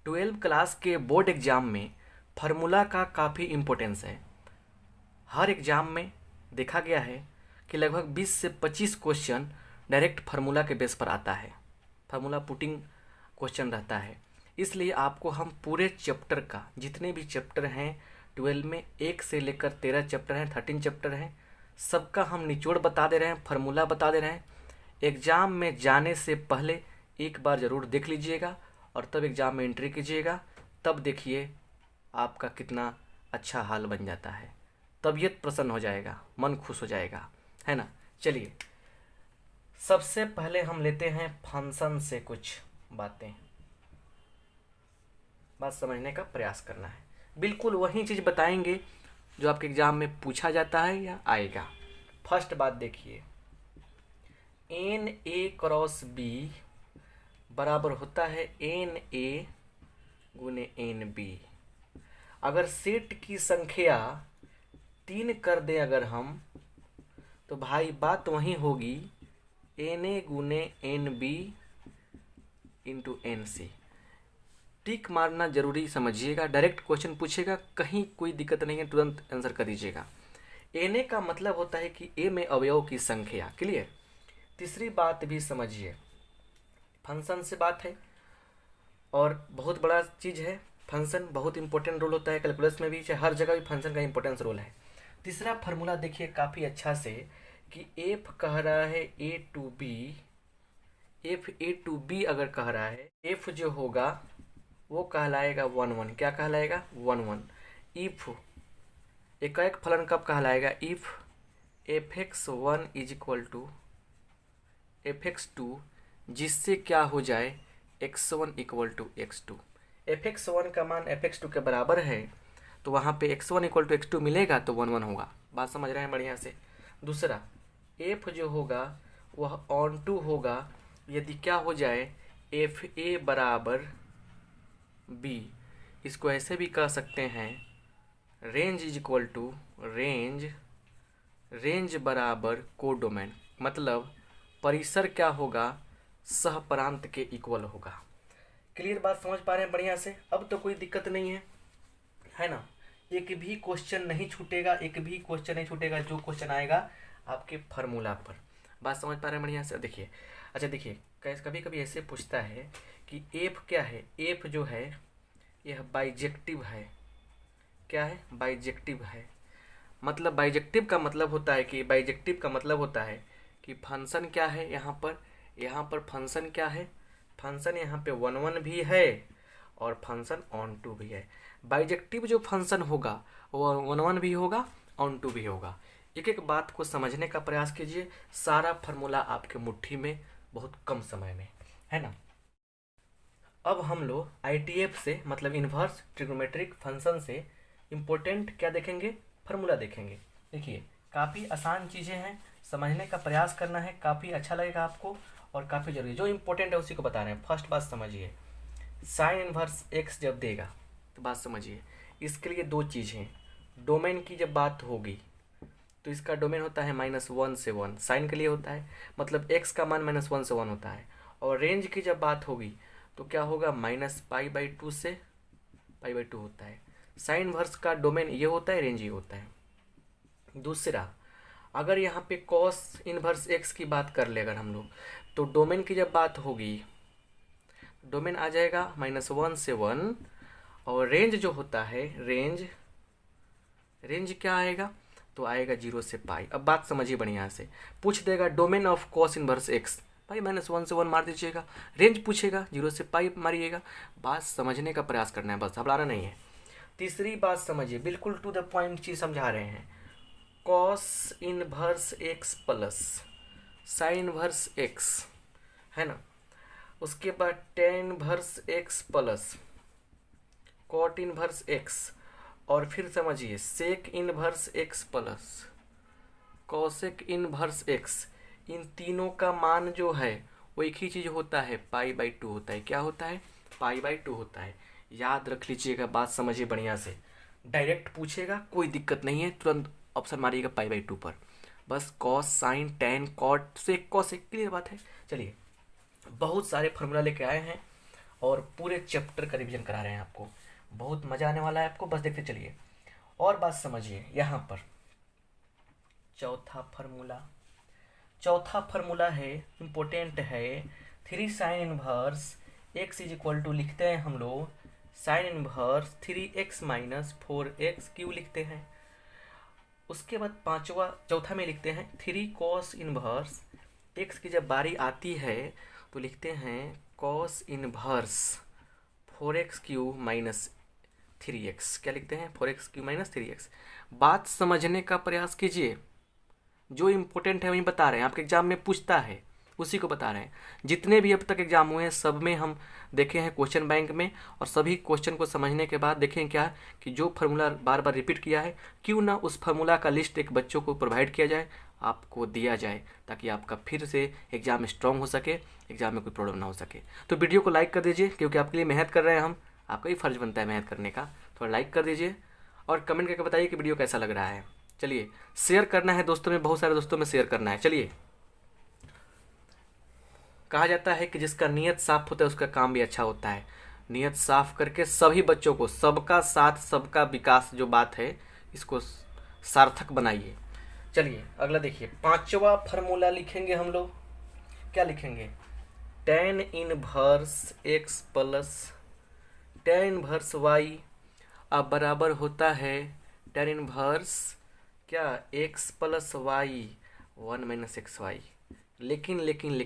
Twelve class के board exam में formula का काफ़ी इम्पोर्टेंस है। हर एग्ज़ाम में देखा गया है कि लगभग 20 से 25 क्वेश्चन डायरेक्ट फार्मूला के बेस पर आता है। फार्मूला पुटिंग क्वेश्चन रहता है। इसलिए आपको हम पूरे चैप्टर का, जितने भी चैप्टर हैं 12 में, 1 से लेकर 13 चैप्टर हैं, 13 चैप्टर हैं, सबका हम निचोड़ बता दे रहे हैं, फार्मूला बता दे रहे हैं। एग्ज़ाम में जाने से पहले एक बार ज़रूर देख लीजिएगा और तब एग्ज़ाम में एंट्री कीजिएगा। तब देखिए आपका कितना अच्छा हाल बन जाता है। तबीयत प्रसन्न हो जाएगा, मन खुश हो जाएगा, है ना। चलिए, सबसे पहले हम लेते हैं फंक्शन से कुछ बातें, बात समझने का प्रयास करना है। बिल्कुल वही चीज़ बताएंगे जो आपके एग्ज़ाम में पूछा जाता है या आएगा। फर्स्ट बात देखिए, एन ए क्रॉस बी बराबर होता है एन ए गुने एन बी। अगर सेट की संख्या 3 कर दें अगर हम, तो भाई बात वही होगी एन ए गुने N B into N C. Tick मारना जरूरी समझिएगा। डायरेक्ट क्वेश्चन पूछेगा, कहीं कोई दिक्कत नहीं है, तुरंत आंसर कर दीजिएगा। एन ए का मतलब होता है कि ए में अवयव की संख्या। क्लियर। तीसरी बात भी समझिए, फंक्शन से बात है और बहुत बड़ा चीज़ है। फंक्शन बहुत इंपॉर्टेंट रोल होता है, कैलकुलस में भी, चाहे हर जगह भी फंक्शन का इंपॉर्टेंस रोल है। तीसरा फार्मूला देखिए काफ़ी अच्छा से कि एफ कह रहा है A to B, F A to B अगर कह रहा है, एफ जो होगा वो कहलाएगा 1 1। क्या कहलाएगा? 1 1। इफ एक फलन कब कहलाएगा? If f x 1 is equal to f x 2, जिससे क्या हो जाए x1 equal to x2। F x 1 का मान एफ एक्स 2 के बराबर है, तो वहाँ पे x1 इक्वल टू x2 मिलेगा, तो 1 1 होगा। बात समझ रहे हैं बढ़िया से। दूसरा, एफ जो होगा वह ऑन टू होगा यदि क्या हो जाए एफ ए बराबर बी। इसको ऐसे भी कह सकते हैं range is equal to range बराबर कोडोमेन, मतलब परिसर क्या होगा? सह प्रांत के इक्वल होगा। क्लियर बात समझ पा रहे हैं बढ़िया से? अब तो कोई दिक्कत नहीं है ना। एक भी क्वेश्चन नहीं छूटेगा, एक भी क्वेश्चन नहीं छूटेगा जो क्वेश्चन आएगा आपके फार्मूला पर। बात समझ पा रहे हैं बढ़िया से? देखिए, अच्छा देखिए, कभी कभी ऐसे पूछता है कि एफ क्या है। एफ जो है यह बाइजेक्टिव है। क्या है? बाइजेक्टिव है। मतलब बाइजेक्टिव का मतलब होता है कि फंक्शन क्या है यहाँ पर फंक्शन क्या है? फंक्शन यहाँ पे 1 1 भी है और फंक्शन ऑन टू भी है। बाइजेक्टिव जो फंक्शन होगा वो 1 1 भी होगा, ऑन टू भी होगा। एक एक बात को समझने का प्रयास कीजिए। सारा फार्मूला आपके मुट्ठी में बहुत कम समय में, है ना। अब हम लोग आईटीएफ से, मतलब इन्वर्स ट्रिग्नोमेट्रिक फंक्शन से इम्पोर्टेंट क्या देखेंगे? फार्मूला देखेंगे। देखिए, काफ़ी आसान चीज़ें हैं, समझने का प्रयास करना है, काफ़ी अच्छा लगेगा आपको और काफ़ी जरूरी। जो इम्पोर्टेंट है उसी को बता रहे हैं। फर्स्ट बात समझिए, साइन इन्वर्स एक्स जब देगा तो बात समझिए, इसके लिए दो चीज़ हैं। डोमेन की जब बात होगी तो इसका डोमेन होता है -1 से 1, साइन के लिए होता है, मतलब एक्स का मान -1 से 1 होता है। और रेंज की जब बात होगी तो क्या होगा? -π/2 से π/2 होता है। साइन इन्वर्स का डोमेन ये होता है, रेंज ये होता है। दूसरा, अगर यहाँ पे कॉस इन्वर्स एक्स की बात कर ले अगर हम लोग, तो डोमेन की जब बात होगी, डोमेन आ जाएगा -1 से 1, और रेंज जो होता है, रेंज क्या आएगा? तो आएगा 0 से पाई। अब बात समझिए बढ़िया से। पूछ देगा domain of cos inverse x, भाई -1 से 1 मार दीजिएगा। रेंज पूछेगा, 0 से पाई मारिएगा। बात समझने का प्रयास करना है, बस घबराना नहीं है। तीसरी बात समझिए, बिल्कुल टू द पॉइंट चीज समझा रहे हैं। Cos inverse x plus sine inverse x, है ना। उसके बाद tan inverse x plus cot inverse x, और फिर समझिए sec inverse x plus cosec inverse x. इन तीनों का मान जो है वो एक ही चीज़ होता है, π/2 होता है। क्या होता है? π/2 होता है। याद रख लीजिएगा, बात समझिए बढ़िया से। डायरेक्ट पूछेगा, कोई दिक्कत नहीं है, तुरंत ऑप्शन मारिएगा π/2 पर। बस cos sine tan cot sec cosec, clear बात है। चलिए, बहुत सारे फार्मूला लेके आए हैं और पूरे चैप्टर का रिवीजन करा रहे हैं आपको। बहुत मज़ा आने वाला है आपको, बस देखते चलिए। और बात समझिए, यहाँ पर चौथा फार्मूला है, इम्पोर्टेंट है। 3 sine inverse x is equal to लिखते हैं हम लोग sine inverse 3x minus 4x क्यों लिखते हैं। उसके बाद चौथा में लिखते हैं 3 कॉस इनवर्स एक्स की जब बारी आती है तो लिखते हैं cos inverse 4x Q minus 3x। क्या लिखते हैं 4x क्यू माइनस 3x। बात समझने का प्रयास कीजिए, जो इम्पोर्टेंट है वही बता रहे हैं, आपके एग्जाम में पूछता है उसी को बता रहे हैं। जितने भी अब तक एग्जाम हुए हैं सब में हम देखे हैं क्वेश्चन बैंक में, और सभी क्वेश्चन को समझने के बाद देखें क्या कि जो फार्मूला बार बार रिपीट किया है क्यों ना उस फार्मूला का लिस्ट एक बच्चों को प्रोवाइड किया जाए, आपको दिया जाए, ताकि आपका फिर से एग्जाम स्ट्रांग हो सके, एग्जाम में कोई प्रॉब्लम ना हो सके। तो वीडियो को लाइक कर दीजिए, क्योंकि आपके लिए मेहनत कर रहे हैं हम, आपका ही फर्ज बनता है मेहनत करने का। थोड़ा लाइक कर दीजिए और कमेंट करके बताइए कि वीडियो कैसा लग रहा है। चलिए शेयर करना है दोस्तों में, बहुत सारे दोस्तों में शेयर करना है। चलिए, कहा जाता है कि जिसका नियत साफ होता है उसका काम भी अच्छा होता है। नियत साफ करके सभी बच्चों को सबका साथ सबका विकास जो बात है इसको सार्थक बनाइए। चलिए अगला देखिए, 5वां फार्मूला लिखेंगे हम लोग। क्या लिखेंगे, tan inverse x plus tan inverse y अब बराबर होता है tan इनवर्स क्या x plus y 1 minus x y. लेकिन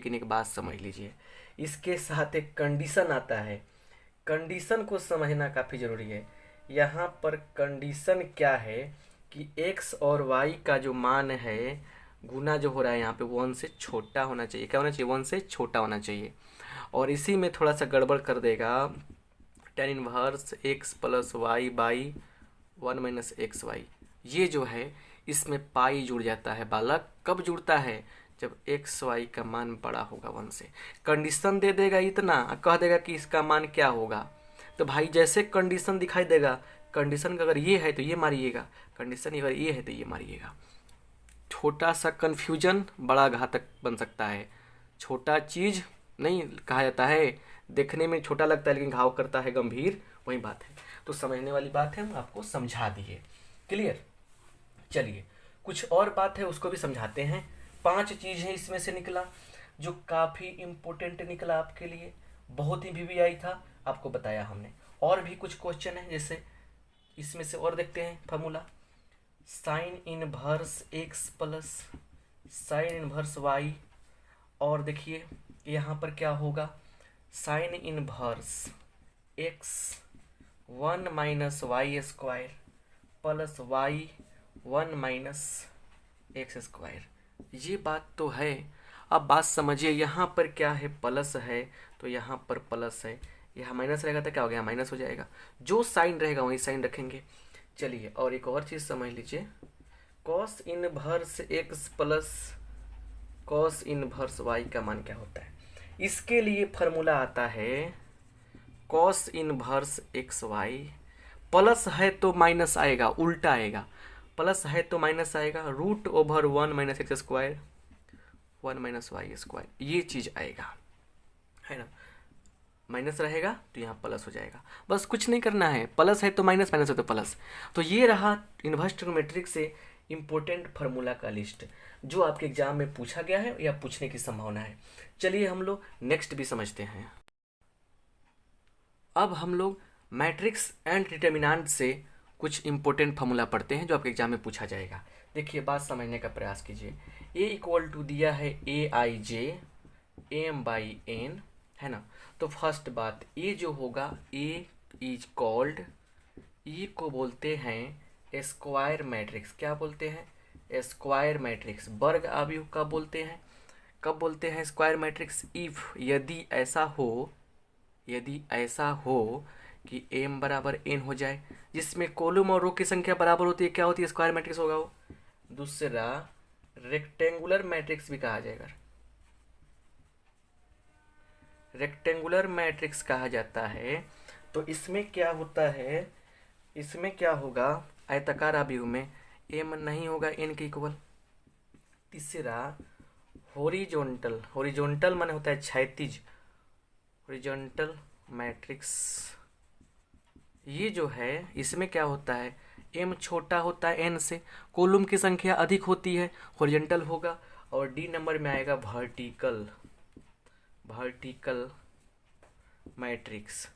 एक बात समझ लीजिए, इसके साथ एक कंडीशन आता है। कंडीशन को समझना काफ़ी ज़रूरी है। यहाँ पर कंडीशन क्या है कि x और y का जो मान है गुना जो हो रहा है यहाँ पे 1 से छोटा होना चाहिए। क्या होना चाहिए, 1 से छोटा होना चाहिए। और इसी में थोड़ा सा गड़बड़ कर देगा, tan inverse x plus y by 1 minus x y. ये जो है इसमें पाई जुड़ जाता है बालक। कब जुड़ता है, जब एक्स वाई का मान बड़ा होगा 1 से। कंडीशन दे देगा इतना, कह देगा कि इसका मान क्या होगा, तो भाई जैसे कंडीशन दिखाई देगा, कंडीशन अगर ये है तो ये मारिएगा, कंडीशन अगर ये है तो ये मारिएगा। छोटा सा कन्फ्यूजन बड़ा घातक बन सकता है। छोटा चीज़ नहीं कहा जाता है, देखने में छोटा लगता है लेकिन घाव करता है गंभीर, वही बात है। तो समझने वाली बात है, हम आपको समझा दिए। क्लियर। चलिए कुछ और बात है उसको भी समझाते हैं। 5 चीज़ है इसमें से निकला जो काफ़ी इम्पोर्टेंट निकला आपके लिए, बहुत ही VVI था, आपको बताया हमने। और भी कुछ क्वेश्चन है, जैसे इसमें से और देखते हैं formula, sine inverse x plus sine inverse y. और देखिए यहाँ पर क्या होगा, sine inverse x 1 minus y square plus y 1 minus x square. ये बात तो है। अब बात समझिए, यहाँ पर क्या है, प्लस है तो यहाँ पर प्लस है, यहाँ माइनस रहेगा तो क्या हो गया, माइनस हो जाएगा। जो साइन रहेगा वही साइन रखेंगे। चलिए और एक और चीज़ समझ लीजिए, cos inverse x plus cos inverse y का मान क्या होता है। इसके लिए फार्मूला आता है cos inverse x y. Plus है तो माइनस आएगा, उल्टा आएगा। प्लस है तो माइनस आएगा, root over 1 minus x square 1 minus y square, ये चीज़ आएगा, है ना। माइनस रहेगा तो यहाँ प्लस हो जाएगा। बस कुछ नहीं करना है, प्लस है तो माइनस, माइनस है तो प्लस। तो ये रहा इनवर्स ट्रिग्नोमेट्रिक से इम्पोर्टेंट फार्मूला का लिस्ट, जो आपके एग्जाम में पूछा गया है या पूछने की संभावना है। चलिए हम लोग नेक्स्ट भी समझते हैं। अब हम लोग मैट्रिक्स एंड डिटर्मिनेंट से कुछ इंपॉर्टेंट फार्मूला पढ़ते हैं जो आपके एग्जाम में पूछा जाएगा। देखिए बात समझने का प्रयास कीजिए। ए इक्वल टू दिया है ए आई जे एम बाई एन, है ना। तो फर्स्ट बात, ए जो होगा ए इज कॉल्ड, ई को बोलते हैं स्क्वायर मैट्रिक्स। क्या बोलते हैं, स्क्वायर मैट्रिक्स। वर्ग अवयव कब बोलते हैं, कब बोलते हैं स्क्वायर मैट्रिक्स, इफ यदि ऐसा हो कि m बराबर n हो जाए, जिसमें कॉलम और रो की संख्या बराबर होती है, क्या होती है, स्क्वायर मैट्रिक्स होगा वो। दूसरा रेक्टेंगुलर मैट्रिक्स भी कहा जाएगा, रेक्टेंगुलर मैट्रिक्स कहा जाता है। तो इसमें क्या होता है, इसमें क्या होगा, आयताकार अवयव में m नहीं होगा n के इक्वल। तीसरा हॉरिजॉन्टल, हॉरिजॉन्टल माने होता है क्षैतिज, हॉरिजॉन्टल मैट्रिक्स ये जो है इसमें क्या होता है, m छोटा होता है n से, कॉलम की संख्या अधिक होती है, हॉरिजॉन्टल होगा, और डी नंबर में आएगा वर्टिकल मैट्रिक्स,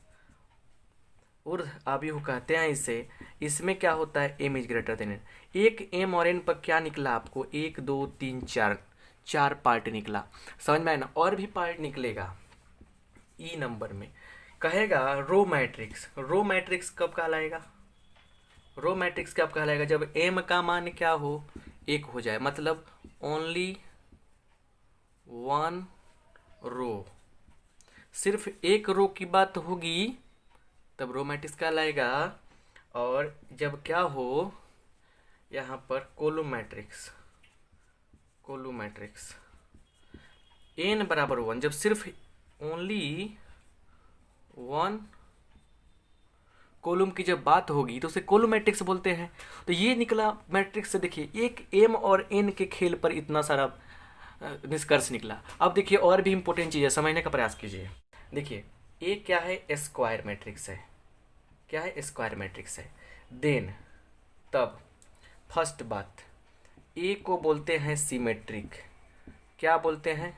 ऊर्ध्व आव्यूह कहते हैं इसे। इसमें क्या होता है, m is greater then n। एक m और n पर क्या निकला आपको, 1 2 3 4 4 पार्ट निकला, समझ में आया ना। और भी पार्ट निकलेगा ई नंबर में, कहेगा रो मैट्रिक्स कब कहलाएगा, रो मैट्रिक्स कब कहलाएगा, जब m का मान क्या हो, 1 हो जाए, मतलब ओनली 1 रो, सिर्फ एक रो की बात होगी तब रो मैट्रिक्स कहलाएगा। और जब क्या हो यहाँ पर कॉलम मैट्रिक्स n बराबर 1, जब सिर्फ ओनली 1 कॉलम की जब बात होगी तो उसे कॉलम मैट्रिक्स बोलते हैं। तो ये निकला मैट्रिक्स से, देखिए एक m और n के खेल पर इतना सारा निष्कर्ष निकला। अब देखिए और भी इंपॉर्टेंट चीज़ है, समझने का प्रयास कीजिए। देखिए ए क्या है, स्क्वायर मैट्रिक्स है, क्या है, स्क्वायर मैट्रिक्स है। देन तब फर्स्ट बात, ए को बोलते हैं सिमेट्रिक, क्या बोलते हैं,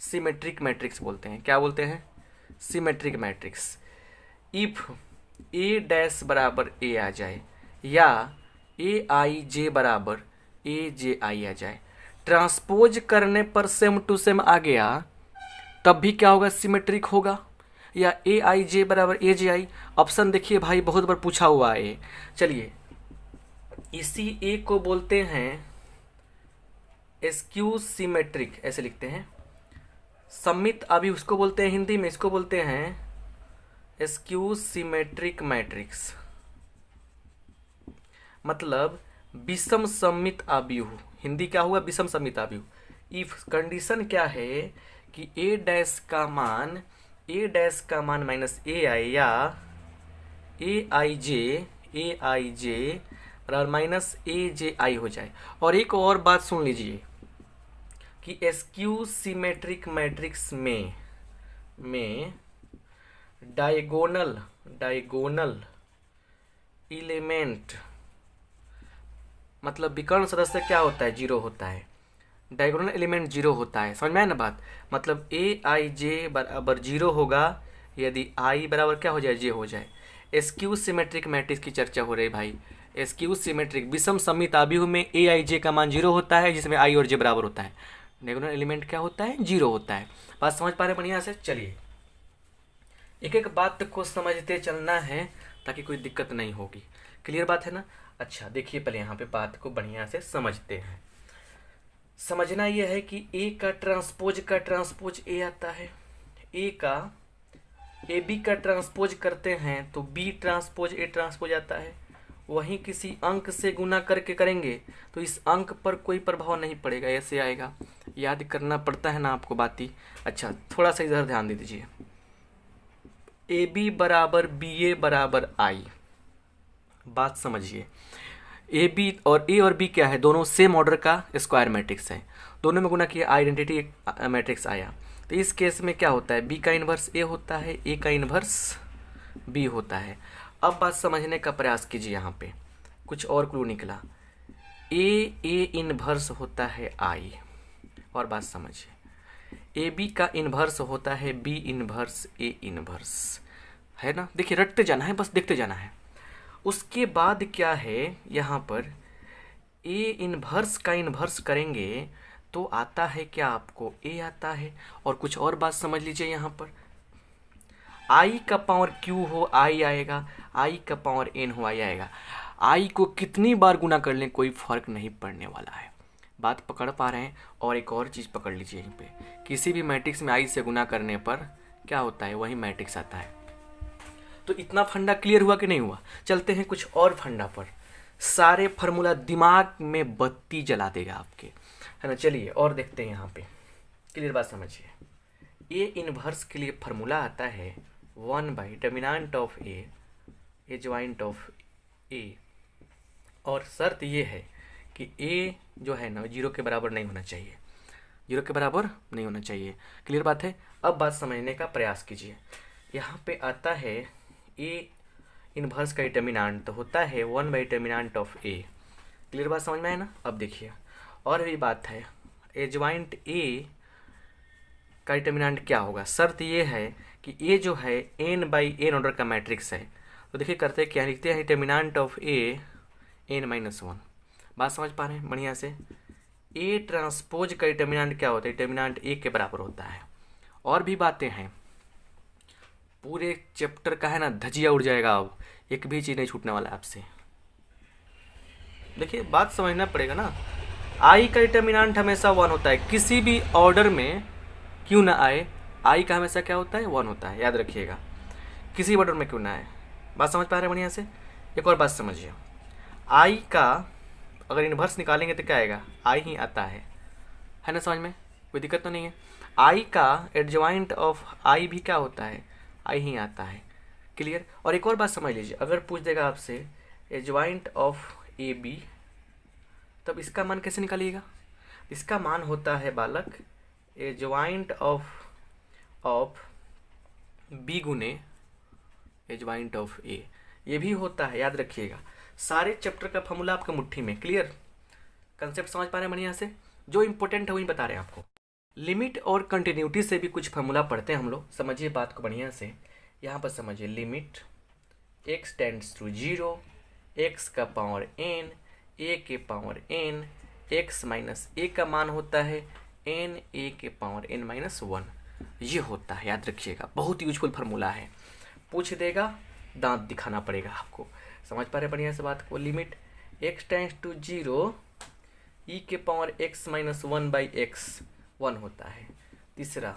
सिमेट्रिक मैट्रिक्स बोलते हैं, क्या बोलते हैं, symmetric matrix. If A dash बराबर ए आ जाए या ए आई जे बराबर ए जे आई आ जाए, ट्रांसपोज करने पर सेम टू सेम आ गया, तब भी क्या होगा, सिमेट्रिक होगा। या ए आई जे बराबर ए जे आई, ऑप्शन देखिए भाई बहुत बार पूछा हुआ है। चलिए इसी ए को बोलते हैं स्क्यू सिमेट्रिक, ऐसे लिखते हैं, सममित अभी उसको बोलते हैं, हिंदी में इसको बोलते हैं स्क्यू सिमेट्रिक मैट्रिक्स, मतलब विषम सममित आव्यूह, हिंदी क्या हुआ, विषम सममित आव्यूह। इफ कंडीशन क्या है कि ए डैश का मान माइनस ए आई या ए आई जे और माइनस ए जे आई हो जाए। और एक और बात सुन लीजिए कि स्क्यू सिमेट्रिक मैट्रिक्स में डायगोनल एलिमेंट, मतलब विकर्ण सदस्य क्या होता है, 0 होता है, डायगोनल एलिमेंट 0 होता है, समझ में आया ना बात। मतलब ए आई जे बराबर 0 होगा यदि आई बराबर क्या हो जाए, जे हो जाए। स्क्यू सिमेट्रिक मैट्रिक्स की चर्चा हो रही भाई, स्क्यू सिमेट्रिक विषम सममित आव्यूह में ए आई जे का मान 0 होता है, जिसमें आई और जे बराबर होता है, डायगोनल एलिमेंट क्या होता है, 0 होता है। बात समझ पा रहे बढ़िया से। चलिए एक एक बात को समझते चलना है ताकि कोई दिक्कत नहीं होगी, क्लियर बात है ना। अच्छा देखिए पहले यहाँ पे बात को बढ़िया से समझते हैं। समझना यह है कि ए का ट्रांसपोज ए आता है, ए का ए बी का ट्रांसपोज करते हैं तो बी ट्रांसपोज ए ट्रांसपोज आता है। वहीं किसी अंक से गुना करके करेंगे तो इस अंक पर कोई प्रभाव नहीं पड़ेगा, ऐसे आएगा, याद करना पड़ता है ना आपको बात ही। अच्छा थोड़ा सा इधर ध्यान दे दीजिए, ए बी बराबर बी ए बराबर आई, बात समझिए। ए और बी क्या है, दोनों सेम ऑर्डर का स्क्वायर मैट्रिक्स है, दोनों में गुना किया आइडेंटिटी मैट्रिक्स आया। तो इस केस में क्या होता है, बी का इन्वर्स ए होता है, ए का इन्वर्स बी होता है। अब बात समझने का प्रयास कीजिए, यहाँ पे कुछ और क्लू निकला, ए इन्वर्स होता है आई, और बात समझिए ए बी का इन्वर्स होता है बी इन्वर्स ए इन्वर्स, है ना। देखिए रटते जाना है, बस देखते जाना है। उसके बाद क्या है, यहाँ पर ए इन्वर्स का इन्वर्स करेंगे तो आता है क्या, आपको ए आता है। और कुछ और बात समझ लीजिए, यहाँ पर आई का पावर क्यू हो आई आएगा, आई का पावर एन हो आई आएगा। आई को कितनी बार गुना कर लें कोई फर्क नहीं पड़ने वाला है, बात पकड़ पा रहे हैं। और एक और चीज़ पकड़ लीजिए, यहीं पे किसी भी मैट्रिक्स में आई से गुना करने पर क्या होता है, वही मैट्रिक्स आता है। तो इतना फंडा क्लियर हुआ कि नहीं हुआ। चलते हैं कुछ और फंडा पर, सारे फार्मूला दिमाग में बत्ती जला देगा आपके, है ना। चलिए और देखते हैं यहाँ पे, क्लियर बात समझिए। ए इन्वर्स के लिए फार्मूला आता है 1 determinant of A adjoint of A, और शर्त ये है कि ए जो है ना 0 के बराबर नहीं होना चाहिए, 0 के बराबर नहीं होना चाहिए, क्लियर बात है। अब बात समझने का प्रयास कीजिए। यहाँ पे आता है ए इन्वर्स का डिटर्मिनेंट तो होता है 1/डिटर्मिनेंट ऑफ ए। क्लियर बात समझ में है ना। अब देखिए और भी बात है, एडजॉइंट ए का डिटर्मिनेंट क्या होगा। शर्त ये है कि ए जो है n/n ऑर्डर का मैट्रिक्स है। तो देखिए करते हैं क्या, लिखते हैं डिटर्मिनेंट ऑफ ए n-1। बात समझ पा रहे हैं बढ़िया से। ए ट्रांसपोज का डिटर्मिनेंट क्या होता है, डिटर्मिनेंट ए के बराबर होता है। और भी बातें हैं, पूरे चैप्टर का है ना धजिया उड़ जाएगा, अब एक भी चीज़ नहीं छूटने वाला है आपसे। देखिए बात समझना पड़ेगा ना। आई का डिटर्मिनेंट हमेशा 1 होता है, किसी भी ऑर्डर में क्यों ना आए आई का हमेशा क्या होता है 1 होता है, याद रखिएगा, किसी ऑर्डर में क्यों ना आए। बात समझ पा रहे हैं बढ़िया से। एक और बात समझिए, आई का अगर इन्वर्स निकालेंगे तो क्या आएगा, आई ही आता है ना, समझ में कोई दिक्कत तो नहीं है। आई का एडजॉइंट ऑफ आई भी क्या होता है, आई ही आता है। क्लियर। और एक और बात समझ लीजिए, अगर पूछ देगा आपसे एडजॉइंट ऑफ ए बी, तब इसका मान कैसे निकालिएगा। इसका मान होता है बालक एडजॉइंट ऑफ बी गुने एडजॉइंट ऑफ ए, ये भी होता है, याद रखिएगा। सारे चैप्टर का फॉर्मूला आपके मुट्ठी में। क्लियर, कंसेप्ट समझ पा रहे हैं बढ़िया से। जो इंपॉर्टेंट है वही बता रहे हैं आपको। लिमिट और कंटिन्यूटी से भी कुछ फॉर्मूला पढ़ते हैं हम लोग, समझिए बात को बढ़िया से। यहाँ पर समझिए, limit x tends to 0 x का पावर n a के power n x minus a का मान होता है n a के पावर n माइनस 1, ये होता है, याद रखिएगा। बहुत यूजफुल फार्मूला है, पूछ देगा दांत दिखाना पड़ेगा आपको। समझ पा रहे बढ़िया से बात को। Limit x tends to 0 e के पावर x माइनस 1/x 1 होता है। तीसरा,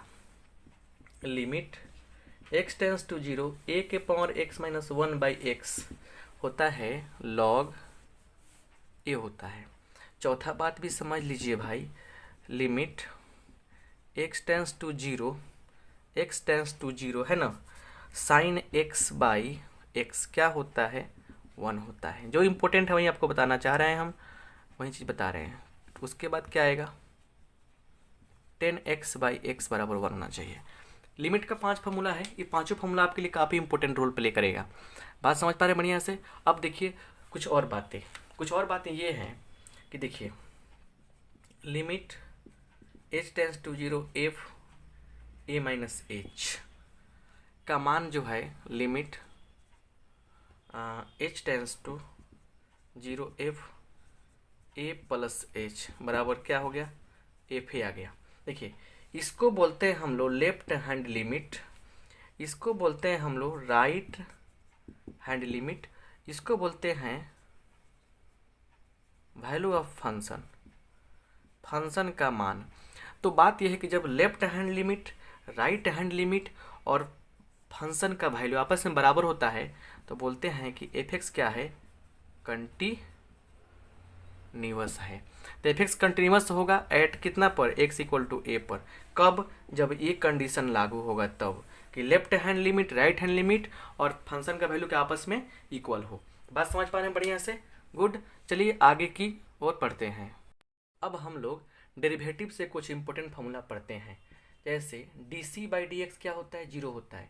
limit x tends to 0 a के पावर x माइनस 1/x होता है log a होता है। चौथा बात भी समझ लीजिए भाई, लिमिट x टेंड्स टू 0 है ना, साइन x/x क्या होता है 1 होता है। जो इम्पोर्टेंट है वही आपको बताना चाह रहे हैं हम, वही चीज़ बता रहे हैं। तो उसके बाद क्या आएगा, 10x/x बराबर 1 होना चाहिए। लिमिट का 5 फॉर्मूला है, ये पांचों फॉर्मूला आपके लिए काफ़ी इंपॉर्टेंट रोल प्ले करेगा। बात समझ पा रहे हैं बढ़िया से। अब देखिए कुछ और बातें ये हैं कि देखिए, limit h tends to 0 f a minus h का मान जो है, limit h tends to 0 f a plus h बराबर क्या हो गया, f a आ गया। देखिए इसको बोलते हैं हम लोग लेफ्ट हैंड लिमिट, इसको बोलते हैं हम लोग राइट हैंड लिमिट, इसको बोलते हैं वैल्यू ऑफ फंक्शन का मान। तो बात यह है कि जब left hand limit, right hand limit और फंक्शन का वैल्यू आपस में बराबर होता है तो बोलते हैं कि f(x) क्या है, कंटिन्यूअस है। तो f(x) कंटिन्यूअस होगा एट कितना पर, x इक्वल टू a पर। कब, जब ये कंडीशन लागू होगा तब, कि left hand limit, right hand limit और फंक्शन का वैल्यू के आपस में इक्वल हो। बात समझ पा रहे हैं बढ़िया से, गुड। चलिए आगे की ओर पढ़ते हैं। अब हम लोग डेरिवेटिव से कुछ इंपॉर्टेंट फॉर्मूला पढ़ते हैं। जैसे dc/dx क्या होता है, 0 होता है।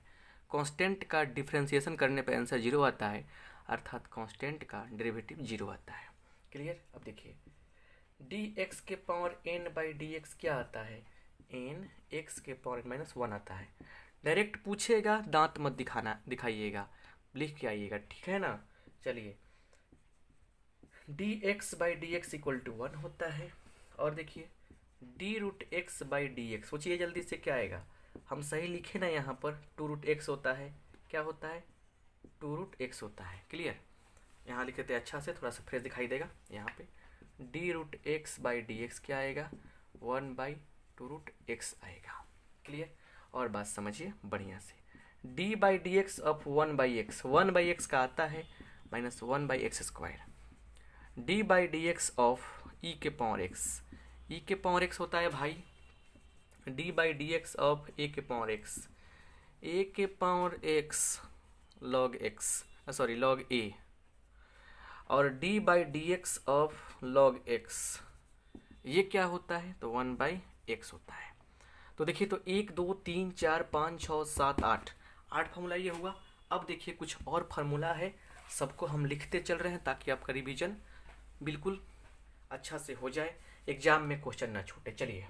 कांस्टेंट का डिफरेंशिएशन करने पर आंसर 0 आता है, अर्थात कांस्टेंट का डेरिवेटिव 0 आता है। क्लियर। अब देखिए dx के पावर n/dx क्या आता है, n x के पावर माइनस 1 आता है। डायरेक्ट पूछेगा, दांत मत दिखाइएगा, लिख के आइएगा, ठीक है ना। चलिए dx/dx इक्वल टू 1 होता है। और देखिए d√x/dx, सोचिए जल्दी से क्या आएगा, हम सही लिखे ना यहाँ पर, 2√x होता है, क्या होता है 2√x होता है। क्लियर, यहाँ लिखे थे अच्छा से, थोड़ा सा फ्रेश दिखाई देगा। यहाँ पे d√x/dx क्या आएगा, 1/2√x आएगा। क्लियर। और बात समझिए बढ़िया से, d/dx ऑफ 1/x का आता है minus 1/x²। d/dx of e के पावर x, e के पावर x होता है भाई d/dx ऑफ a के पावर x, a के पावर x log a, और d/dx ऑफ log x ये क्या होता है, तो 1/x होता है। तो देखिए, तो 1 2 3 4 5 6 7 8 8 फार्मूला ये हुआ। अब देखिए कुछ और फार्मूला है, सबको हम लिखते चल रहे हैं ताकि आपका रिवीजन बिल्कुल अच्छा से हो जाए, एग्जाम में क्वेश्चन ना छूटे। चलिए,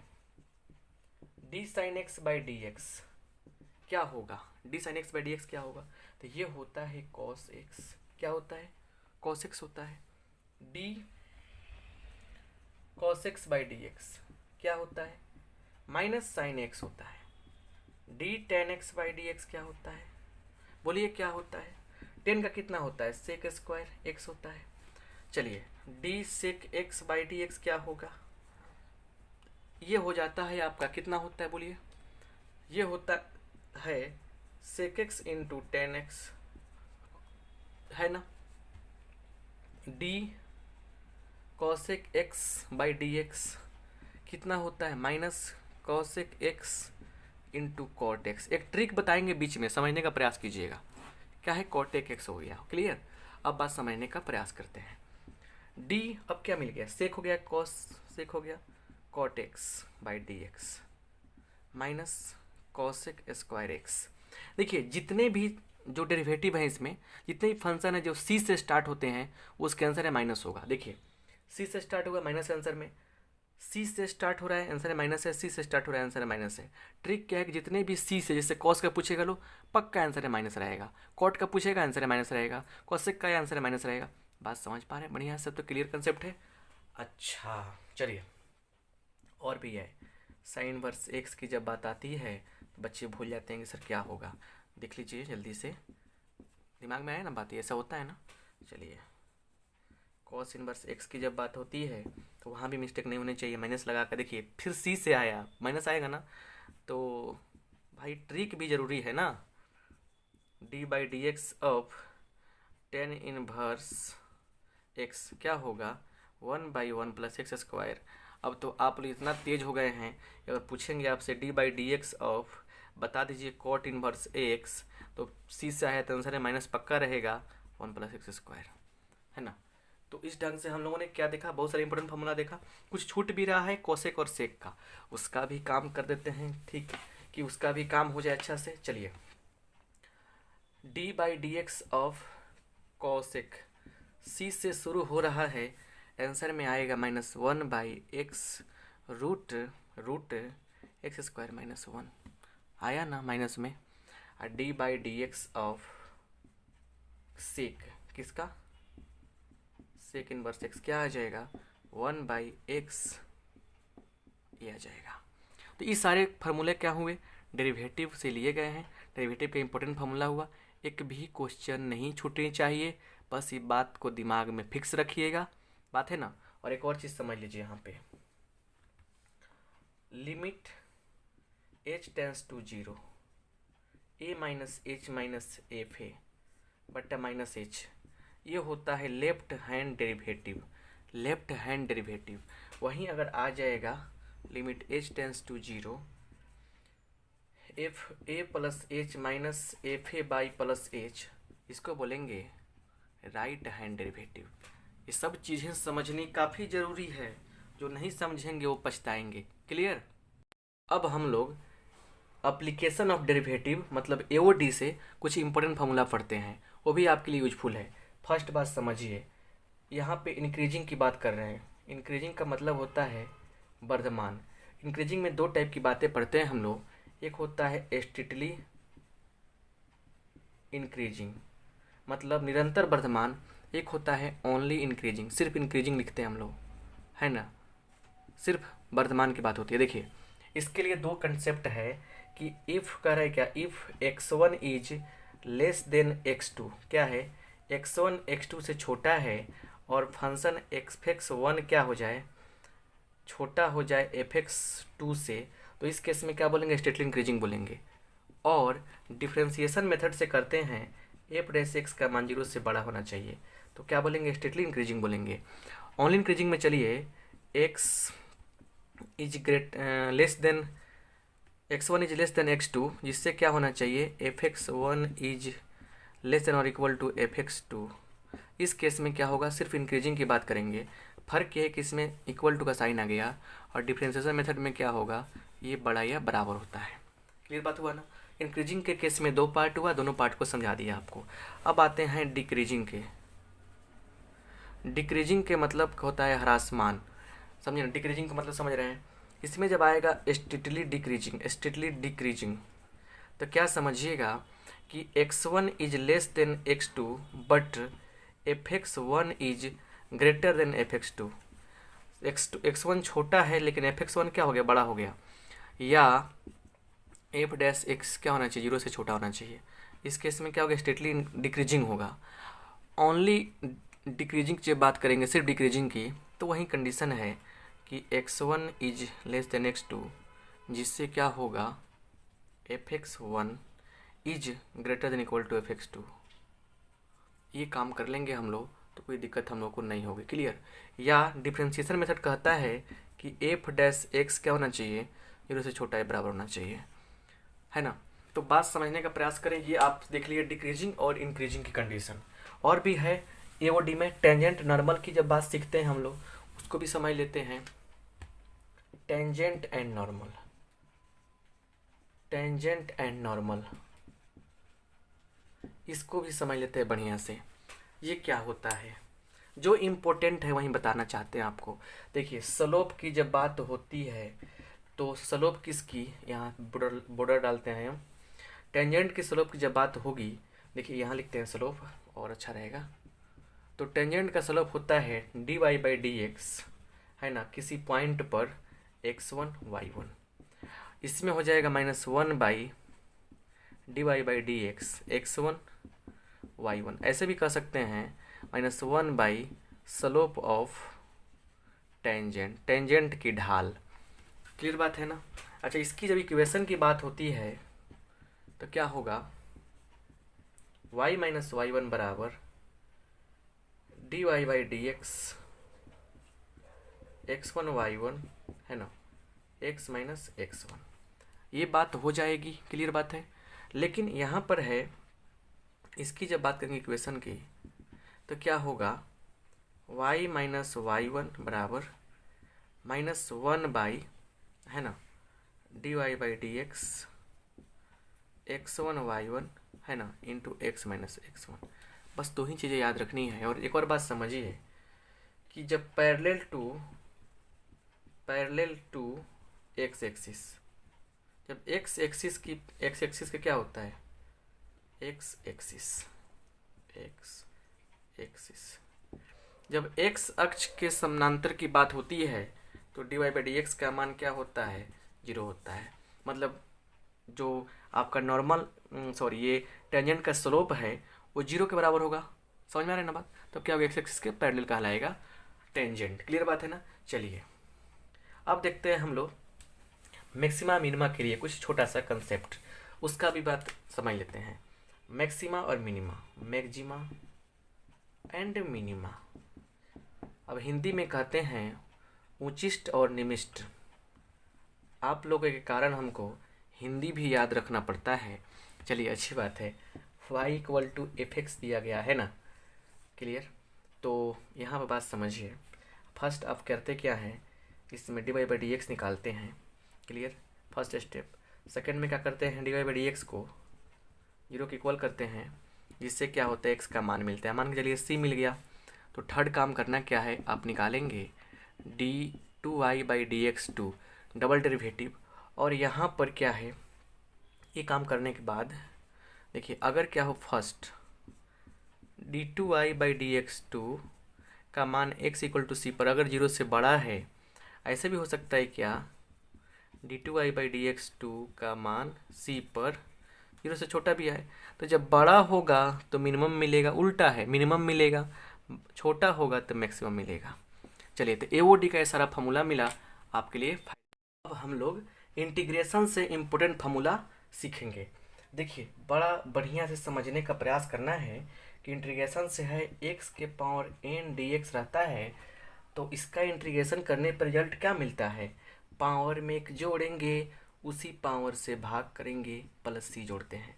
D sine x by d x क्या होगा, D sine x by d x क्या होगा, तो ये होता है कॉस एक्स, क्या होता है, कॉस एक्स होता है। D cos x by d x क्या होता है, माइनस साइन एक्स होता है। D ten x by d x क्या होता है, बोलिए क्या होता है, 10 का कितना होता है, सेक स्क्वायर एक्स होता है। चलिए, d sec x by d x क्या होगा, ये हो जाता है आपका कितना होता है, बोलिए, ये होता है सेक एक्स इंटू 10x, है ना। D cosec x by d x कितना होता है, minus cosec x into cot x. एक ट्रिक बताएंगे बीच में, समझने का प्रयास कीजिएगा। क्या है, कॉटेक एक्स हो गया, क्लियर। अब बात समझने का प्रयास करते हैं। डी अब क्या मिल गया, सेक हो गया, कॉस सेक हो गया, cot x by d x minus cosec square x. देखिए, जितने भी जो डेरिवेटिव हैं इसमें, जितने भी फंक्शन है जो सी से स्टार्ट होते हैं, उसके आंसर है माइनस होगा। देखिए, सी से स्टार्ट होगा माइनस आंसर में, सी से स्टार्ट हो रहा है आंसर है माइनस है, सी से स्टार्ट हो रहा है आंसर है माइनस है। ट्रिक क्या है कि जितने भी सी से, जैसे कॉस का पूछेगा लो पक्का आंसर है माइनस रहेगा, कॉट का पूछेगा आंसर है माइनस रहेगा, कॉसेक का आंसर है माइनस रहेगा। बात समझ पा रहे हैं, बढ़िया, सब तो क्लियर कंसेप्ट है। अच्छा चलिए, और भी है, साइन वर्स एक्स की जब बात आती है तो बच्चे भूल जाते हैं कि सर क्या होगा। देख लीजिए जल्दी से, दिमाग में आया ना बात, ऐसा होता है ना। चलिए, कॉस इनवर्स एक्स की जब बात होती है तो वहाँ भी मिस्टेक नहीं होनी चाहिए, माइनस लगा कर देखिए, फिर सी से आया माइनस आएगा ना, तो भाई ट्रिक भी ज़रूरी है ना। D by d x of 10 inverse x क्या होगा, 1/1 प्लस एक्स स्क्वायर। अब तो आप लोग इतना तेज हो गए हैं, अगर पूछेंगे आपसे D by d x of बता दीजिए कॉट इनवर्स एक्स, तो सी से आया तो आंसर है माइनस पक्का रहेगा 1 प्लस एक्स स्क्वायर, है ना। तो इस ढंग से हम लोगों ने क्या देखा, बहुत सारे इंपॉर्टेंट फार्मूला देखा। कुछ छूट भी रहा है कोसेक और सेक का, उसका भी काम कर देते हैं, ठीक, कि उसका भी काम हो जाए अच्छा से। चलिए, d by d x of cosec c से शुरू हो रहा है, आंसर में आएगा -1/x रूट एक्स स्क्वायर -1 आया ना माइनस में। और d by d x of sec, किसका, सेक इनवर्स एक्स क्या आ जाएगा, 1/x ये आ जाएगा। तो ये सारे फार्मूले क्या हुए, डेरिवेटिव से लिए गए हैं, डेरिवेटिव का इंपॉर्टेंट फार्मूला हुआ। एक भी क्वेश्चन नहीं छूटनी चाहिए, बस ये बात को दिमाग में फिक्स रखिएगा, बात है ना। और एक और चीज़ समझ लीजिए यहाँ पे, limit h tends to 0 a minus h minus f a बट्टा माइनस एच, ये होता है left hand derivative, left hand derivative. वहीं अगर आ जाएगा limit h tends to 0 f a plus h minus f a by plus h, इसको बोलेंगे राइट हैंड डेरिवेटिव। ये सब चीज़ें समझनी काफ़ी ज़रूरी है, जो नहीं समझेंगे वो पछताएंगे, क्लियर। अब हम लोग एप्लीकेशन ऑफ डेरिवेटिव मतलब एओडी से कुछ इंपॉर्टेंट फार्मूला पढ़ते हैं, वो भी आपके लिए यूजफुल है। फर्स्ट बात समझिए, यहाँ पे इंक्रीजिंग की बात कर रहे हैं। इंक्रीजिंग का मतलब होता है वर्धमान। इंक्रीजिंग में दो टाइप की बातें पढ़ते हैं हम लोग, एक होता है स्ट्रिक्टली इंक्रीजिंग मतलब निरंतर वर्धमान, एक होता है ओनली इंक्रीजिंग, सिर्फ इंक्रीजिंग लिखते हैं हम लोग, है ना, सिर्फ वर्धमान की बात होती है। देखिए, इसके लिए दो कंसेप्ट है कि इफ़ कह रहा है क्या, if x1 is less than x2, क्या है, x1 x2 से छोटा है और फंक्शन fx1 क्या हो जाए, छोटा हो जाए fx2 से, तो इस केस में क्या बोलेंगे, स्ट्रिक्टली इंक्रीजिंग बोलेंगे। और डिफ्रेंसिएशन मेथड से करते हैं, एफ डैश एक्स का मान 0 से बड़ा होना चाहिए, तो क्या बोलेंगे, स्ट्रिक्टली इंक्रीजिंग बोलेंगे। ओनली इंक्रीजिंग में चलिए, x is less than x1 is less than x2, जिससे क्या होना चाहिए, fx1 इज लेस देन और इक्वल टू fx2। इस केस में क्या होगा, सिर्फ इंक्रीजिंग की बात करेंगे। फर्क ये है कि इसमें इक्वल टू का साइन आ गया, और डिफ्रेंशिएशन मेथड में क्या होगा, ये बड़ा या बराबर होता है। क्लियर बात हुआ ना। इंक्रीजिंग के केस में 2 पार्ट हुआ, दोनों पार्ट को समझा दिया आपको। अब आते हैं डिक्रीजिंग के। डिक्रीजिंग के मतलब होता है ह्रासमान, समझे ना? डिक्रीजिंग का मतलब समझ रहे हैं? इसमें जब आएगा स्टेटली डिक्रीजिंग, तो क्या समझिएगा कि x1 is less than x2 but fx1 is greater then fx2। x1 छोटा है लेकिन fx1 क्या हो गया, बड़ा हो गया, या f डैश x क्या होना चाहिए, 0 से छोटा होना चाहिए। इस केस में क्या होगा, स्टेटली डिक्रीजिंग होगा। ओनली डिक्रीजिंग जब बात करेंगे सिर्फ डिक्रीजिंग की, तो वही कंडीशन है कि x1 is less than x2, जिससे क्या होगा fx1 is greater than equal to fx2। ये काम कर लेंगे हम लोग तो कोई दिक्कत हम लोग को नहीं होगी। क्लियर? या डिफ्रेंशिएशन मेथड कहता है कि f डैश x क्या होना चाहिए, 0 से छोटा या बराबर होना चाहिए, है ना? तो बात समझने का प्रयास करें। ये आप देख लिए डिक्रीजिंग और इंक्रीजिंग की कंडीशन। और भी है एओडी में टेंजेंट नॉर्मल की जब बात सीखते हैं हम लोग, उसको भी समझ लेते हैं। Tangent and normal, tangent and normal, इसको भी समझ लेते हैं बढ़िया से। ये क्या होता है, जो इम्पोर्टेंट है वही बताना चाहते हैं आपको। देखिए स्लोप की जब बात होती है तो स्लोप किसकी, यहाँ बॉर्डर डालते हैं हम। टेंजेंट की स्लोप की जब बात होगी, देखिए यहाँ लिखते हैं स्लोप और अच्छा रहेगा। तो टेंजेंट का स्लोप होता है dy बाई डी एक्स, है ना, किसी पॉइंट पर x1 y1। इसमें हो जाएगा -1 by dy by d x x1 y1। ऐसे भी कह सकते हैं -1 by slope of tangent, tangent की ढाल। क्लियर बात है ना? अच्छा, इसकी जब इक्वेशन की बात होती है तो क्या होगा, y माइनस y1 बराबर dy by d x x1 y1, है ना, x माइनस x1। ये बात हो जाएगी। क्लियर बात है? लेकिन यहाँ पर है, इसकी जब बात करेंगे इक्वेशन की, तो क्या होगा, y माइनस y1 बराबर -1 बाई, है ना, dy by d x x1 y1, है ना, इंटू x माइनस x1। बस 2 ही चीज़ें याद रखनी है। और एक और बात समझिए कि जब पैरेलल टू x एक्सिस, जब x एक्सिस का क्या होता है, x एक्सिस, जब x अक्ष के समानांतर की बात होती है तो dy बाई डी एक्स का मान क्या होता है, 0 होता है। मतलब जो आपका नॉर्मल ये टेंजेंट का स्लोप है वो 0 के बराबर होगा। समझ में आ रहा है ना बात? तो क्या होगा, एक्स एक्सिस के पैरेलल कहलाएगा टेंजेंट। क्लियर बात है ना? चलिए अब देखते हैं हम लोग मैक्सिमा मिनिमा के लिए कुछ छोटा सा कंसेप्ट, उसका भी बात समझ लेते हैं। मैक्सिमा और मिनिमा, मैक्सिमा एंड मिनिमा। अब हिंदी में कहते हैं उचिष्ट और निमिष्ट। आप लोगों के कारण हमको हिंदी भी याद रखना पड़ता है। चलिए अच्छी बात है। y equal to f x दिया गया है ना। क्लियर? तो यहाँ पर बात समझिए। फर्स्ट आप करते क्या है, इसमें d y by d x निकालते हैं। क्लियर? First step. सेकंड में क्या करते हैं, d y by d x को 0 के इक्वल करते हैं, जिससे क्या होता है, x का मान मिलता है। मान के चलिए c मिल गया। तो थर्ड काम करना क्या है, आप निकालेंगे d2y by d x two, double derivative. और यहाँ पर क्या है, ये काम करने के बाद देखिए, अगर क्या हो, first d2y by d x two का मान x इक्वल टू सी पर अगर 0 से बड़ा है, ऐसे भी हो सकता है क्या, d2y by d x two का मान c पर 0 से छोटा भी है। तो जब बड़ा होगा तो मिनिमम मिलेगा, उल्टा है, मिनिमम मिलेगा, छोटा होगा तो मैक्सिमम मिलेगा। चलिए, तो एओडी का सारा फार्मूला मिला आपके लिए। अब हम लोग इंटीग्रेशन से इम्पोर्टेंट फार्मूला सीखेंगे। देखिए, बड़ा बढ़िया से समझने का प्रयास करना है कि इंटीग्रेशन से है x के पावर n dx रहता है, तो इसका इंटीग्रेशन करने पर रिजल्ट क्या मिलता है, पावर में एक जोड़ेंगे, उसी पावर से भाग करेंगे, प्लस c जोड़ते हैं।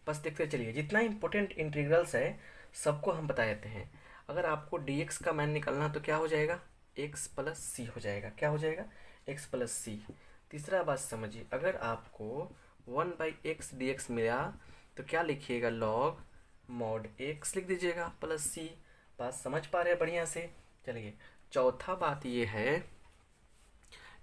बस देखते चलिए, जितना इंपॉर्टेंट इंटीग्रल्स है सबको हम बता देते हैं। अगर आपको dx का मान निकालना तो क्या हो जाएगा, x प्लस सी हो जाएगा। क्या हो जाएगा, x प्लस सी। तीसरा बात समझिए, अगर आपको 1/x मिला तो क्या लिखिएगा, लॉग मॉड x लिख दीजिएगा प्लस c। बात समझ पा रहे हैं बढ़िया से। चलिए चौथा बात ये है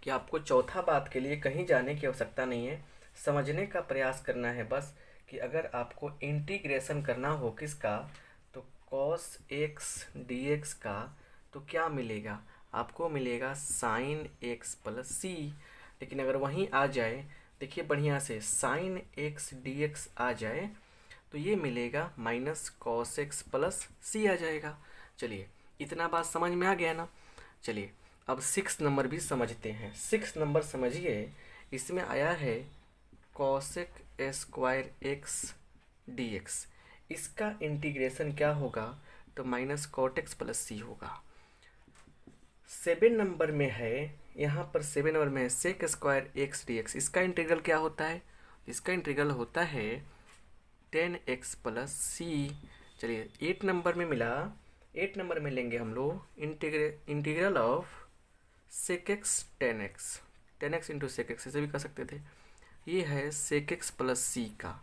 कि आपको चौथा बात के लिए कहीं जाने की आवश्यकता नहीं है, समझने का प्रयास करना है बस। कि अगर आपको इंटीग्रेशन करना हो किसका, तो cos x dx का, तो क्या मिलेगा आपको, मिलेगा sin x प्लस सी। लेकिन अगर वहीं आ जाए, देखिए बढ़िया से, sin x dx आ जाए तो ये मिलेगा माइनस cos x प्लस सी आ जाएगा। चलिए इतना बात समझ में आ गया ना। चलिए अब 6 नंबर भी समझते हैं। 6 नंबर समझिए, इसमें आया है cosec square x d x. इसका इंटीग्रेशन क्या होगा, तो माइनस कॉट एक्स प्लस सी होगा। 7 नंबर में है, यहाँ पर 7 नंबर में है sec square x d x. इसका इंटीग्रल क्या होता है, इसका इंटीग्रल होता है 10x प्लस सी। चलिए 8 नंबर में मिला, 8 नंबर में लेंगे हम लोग integral of sec x 10x into sec x, ऐसे भी कर सकते थे। ये है सेक एक्स प्लस सी का।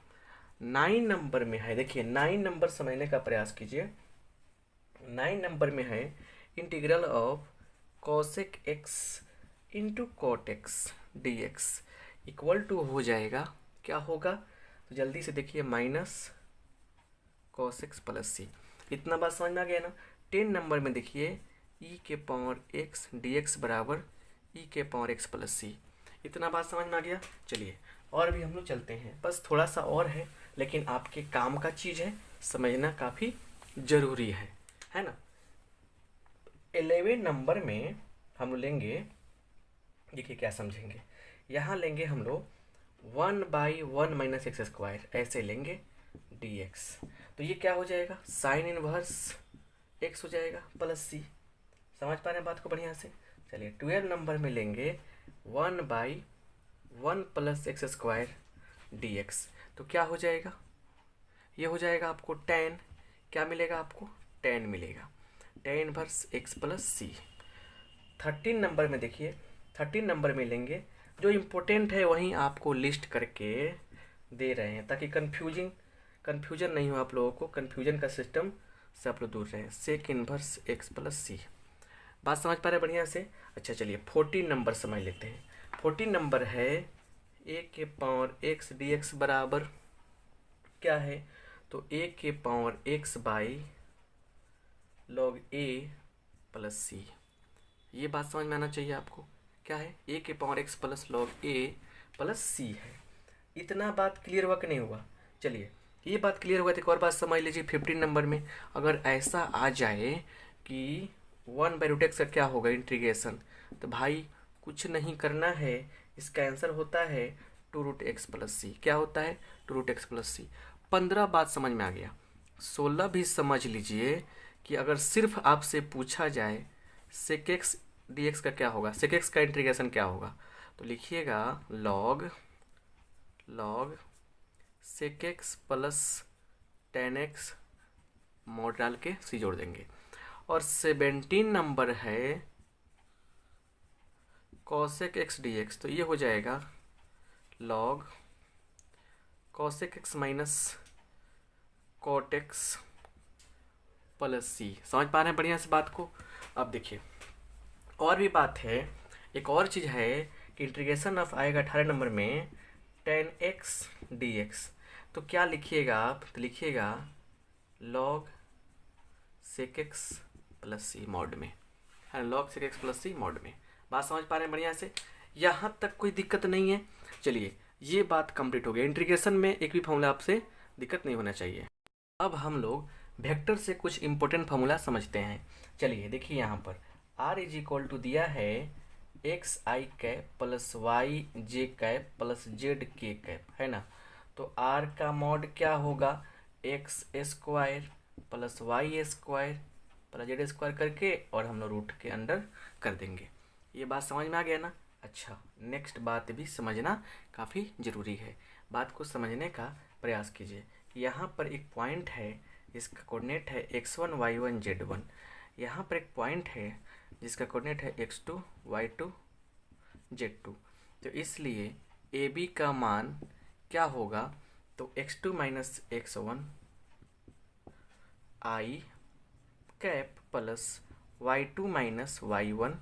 9 नंबर में है, देखिए 9 नंबर समझने का प्रयास कीजिए। 9 नंबर में है integral of cosec x into cot x d x equal to हो जाएगा, क्या होगा, तो जल्दी से देखिए minus cos x plus c. इतना बात समझ में आ गया ना। 10 नंबर में देखिए ई के पावर एक्स डी एक्स बराबर ई के पावर एक्स प्लस सी। इतना बात समझ में आ गया। चलिए और भी हम लोग चलते हैं, बस थोड़ा सा और है लेकिन आपके काम का चीज़ है, समझना काफ़ी ज़रूरी है ना। 11 नंबर में हम लोग लेंगे, देखिए क्या समझेंगे, यहाँ लेंगे हम लोग 1/1 माइनस एक्स स्क्वायर, ऐसे लेंगे dx। तो ये क्या हो जाएगा, साइन इनवर्स x हो जाएगा प्लस सी। समझ पा रहे हैं बात को बढ़िया से। चलिए 12 नंबर में लेंगे 1/1 प्लस एक्स स्क्वायर dx। तो क्या हो जाएगा, ये हो जाएगा आपको tan, क्या मिलेगा आपको, tan मिलेगा, tan इनवर्स x प्लस सी। 13 नंबर में देखिए, 13 नंबर में लेंगे, जो इम्पोर्टेंट है वहीं आपको लिस्ट करके दे रहे हैं ताकि कन्फ्यूजन नहीं हो आप लोगों को, कन्फ्यूजन का सिस्टम से आप लोग दूर रहें। सेक इनवर्स एक्स प्लस सी। बात समझ पा रहे हैं बढ़िया से। अच्छा चलिए 14 नंबर समझ लेते हैं। 14 नंबर है ए के पावर एक्स डी एक्स बराबर क्या है, तो ए के power x by log a plus c. ये बात समझ में आना चाहिए आपको, क्या है, ए के power x plus log a plus सी है। इतना बात क्लियर हुआ कि नहीं हुआ। चलिए ये बात क्लियर हुआ तो एक और बात समझ लीजिए। 15 नंबर में अगर ऐसा आ जाए कि 1/√x का क्या होगा इंटीग्रेशन, तो भाई कुछ नहीं करना है, इसका आंसर होता है 2√x प्लस सी। क्या होता है, 2√x प्लस सी। 15 बात समझ में आ गया। 16 भी समझ लीजिए कि अगर सिर्फ आपसे पूछा जाए सेक एक्स डी एक्स का क्या होगा, सेक एक्स का इंटीग्रेशन क्या होगा, तो लिखिएगा log sec x plus ten x mod डाल के सी जोड़ देंगे। और 17 नंबर है कॉसेक एक्स डी एक्स, तो ये हो जाएगा log cosec x minus cot x plus c. समझ पा रहे हैं बढ़िया से बात को। अब देखिए और भी बात है, एक और चीज़ है कि इंटीग्रेशन ऑफ आएगा 18 नंबर में tan x dx। तो क्या लिखिएगा आप, तो लिखिएगा log sec x प्लस सी मॉड में, है log sec x प्लस सी मॉड में। बात समझ पा रहे हैं बढ़िया से, यहाँ तक कोई दिक्कत नहीं है। चलिए ये बात कंप्लीट हो गई। इंटीग्रेशन में एक भी फॉर्मूला आपसे दिक्कत नहीं होना चाहिए। अब हम लोग वेक्टर से कुछ इंपॉर्टेंट फॉर्मूला समझते हैं। चलिए देखिए यहाँ पर r इज इक्वल टू दिया है x i cap plus y j cap plus z के कैप, है ना। तो r का मॉड क्या होगा, x square plus y square plus z square करके और हम लोग रूट के अंडर कर देंगे। ये बात समझ में आ गया ना। अच्छा नेक्स्ट बात भी समझना काफ़ी ज़रूरी है। बात को समझने का प्रयास कीजिए कि यहाँ पर एक पॉइंट है, इसका कोऑर्डिनेट है x1 y1 z1। यहाँ पर एक पॉइंट है जिसका कोऑर्डिनेट है x2 y2 z2। तो इसलिए AB का मान क्या होगा, तो x2 minus x1 i cap plus y2 minus y1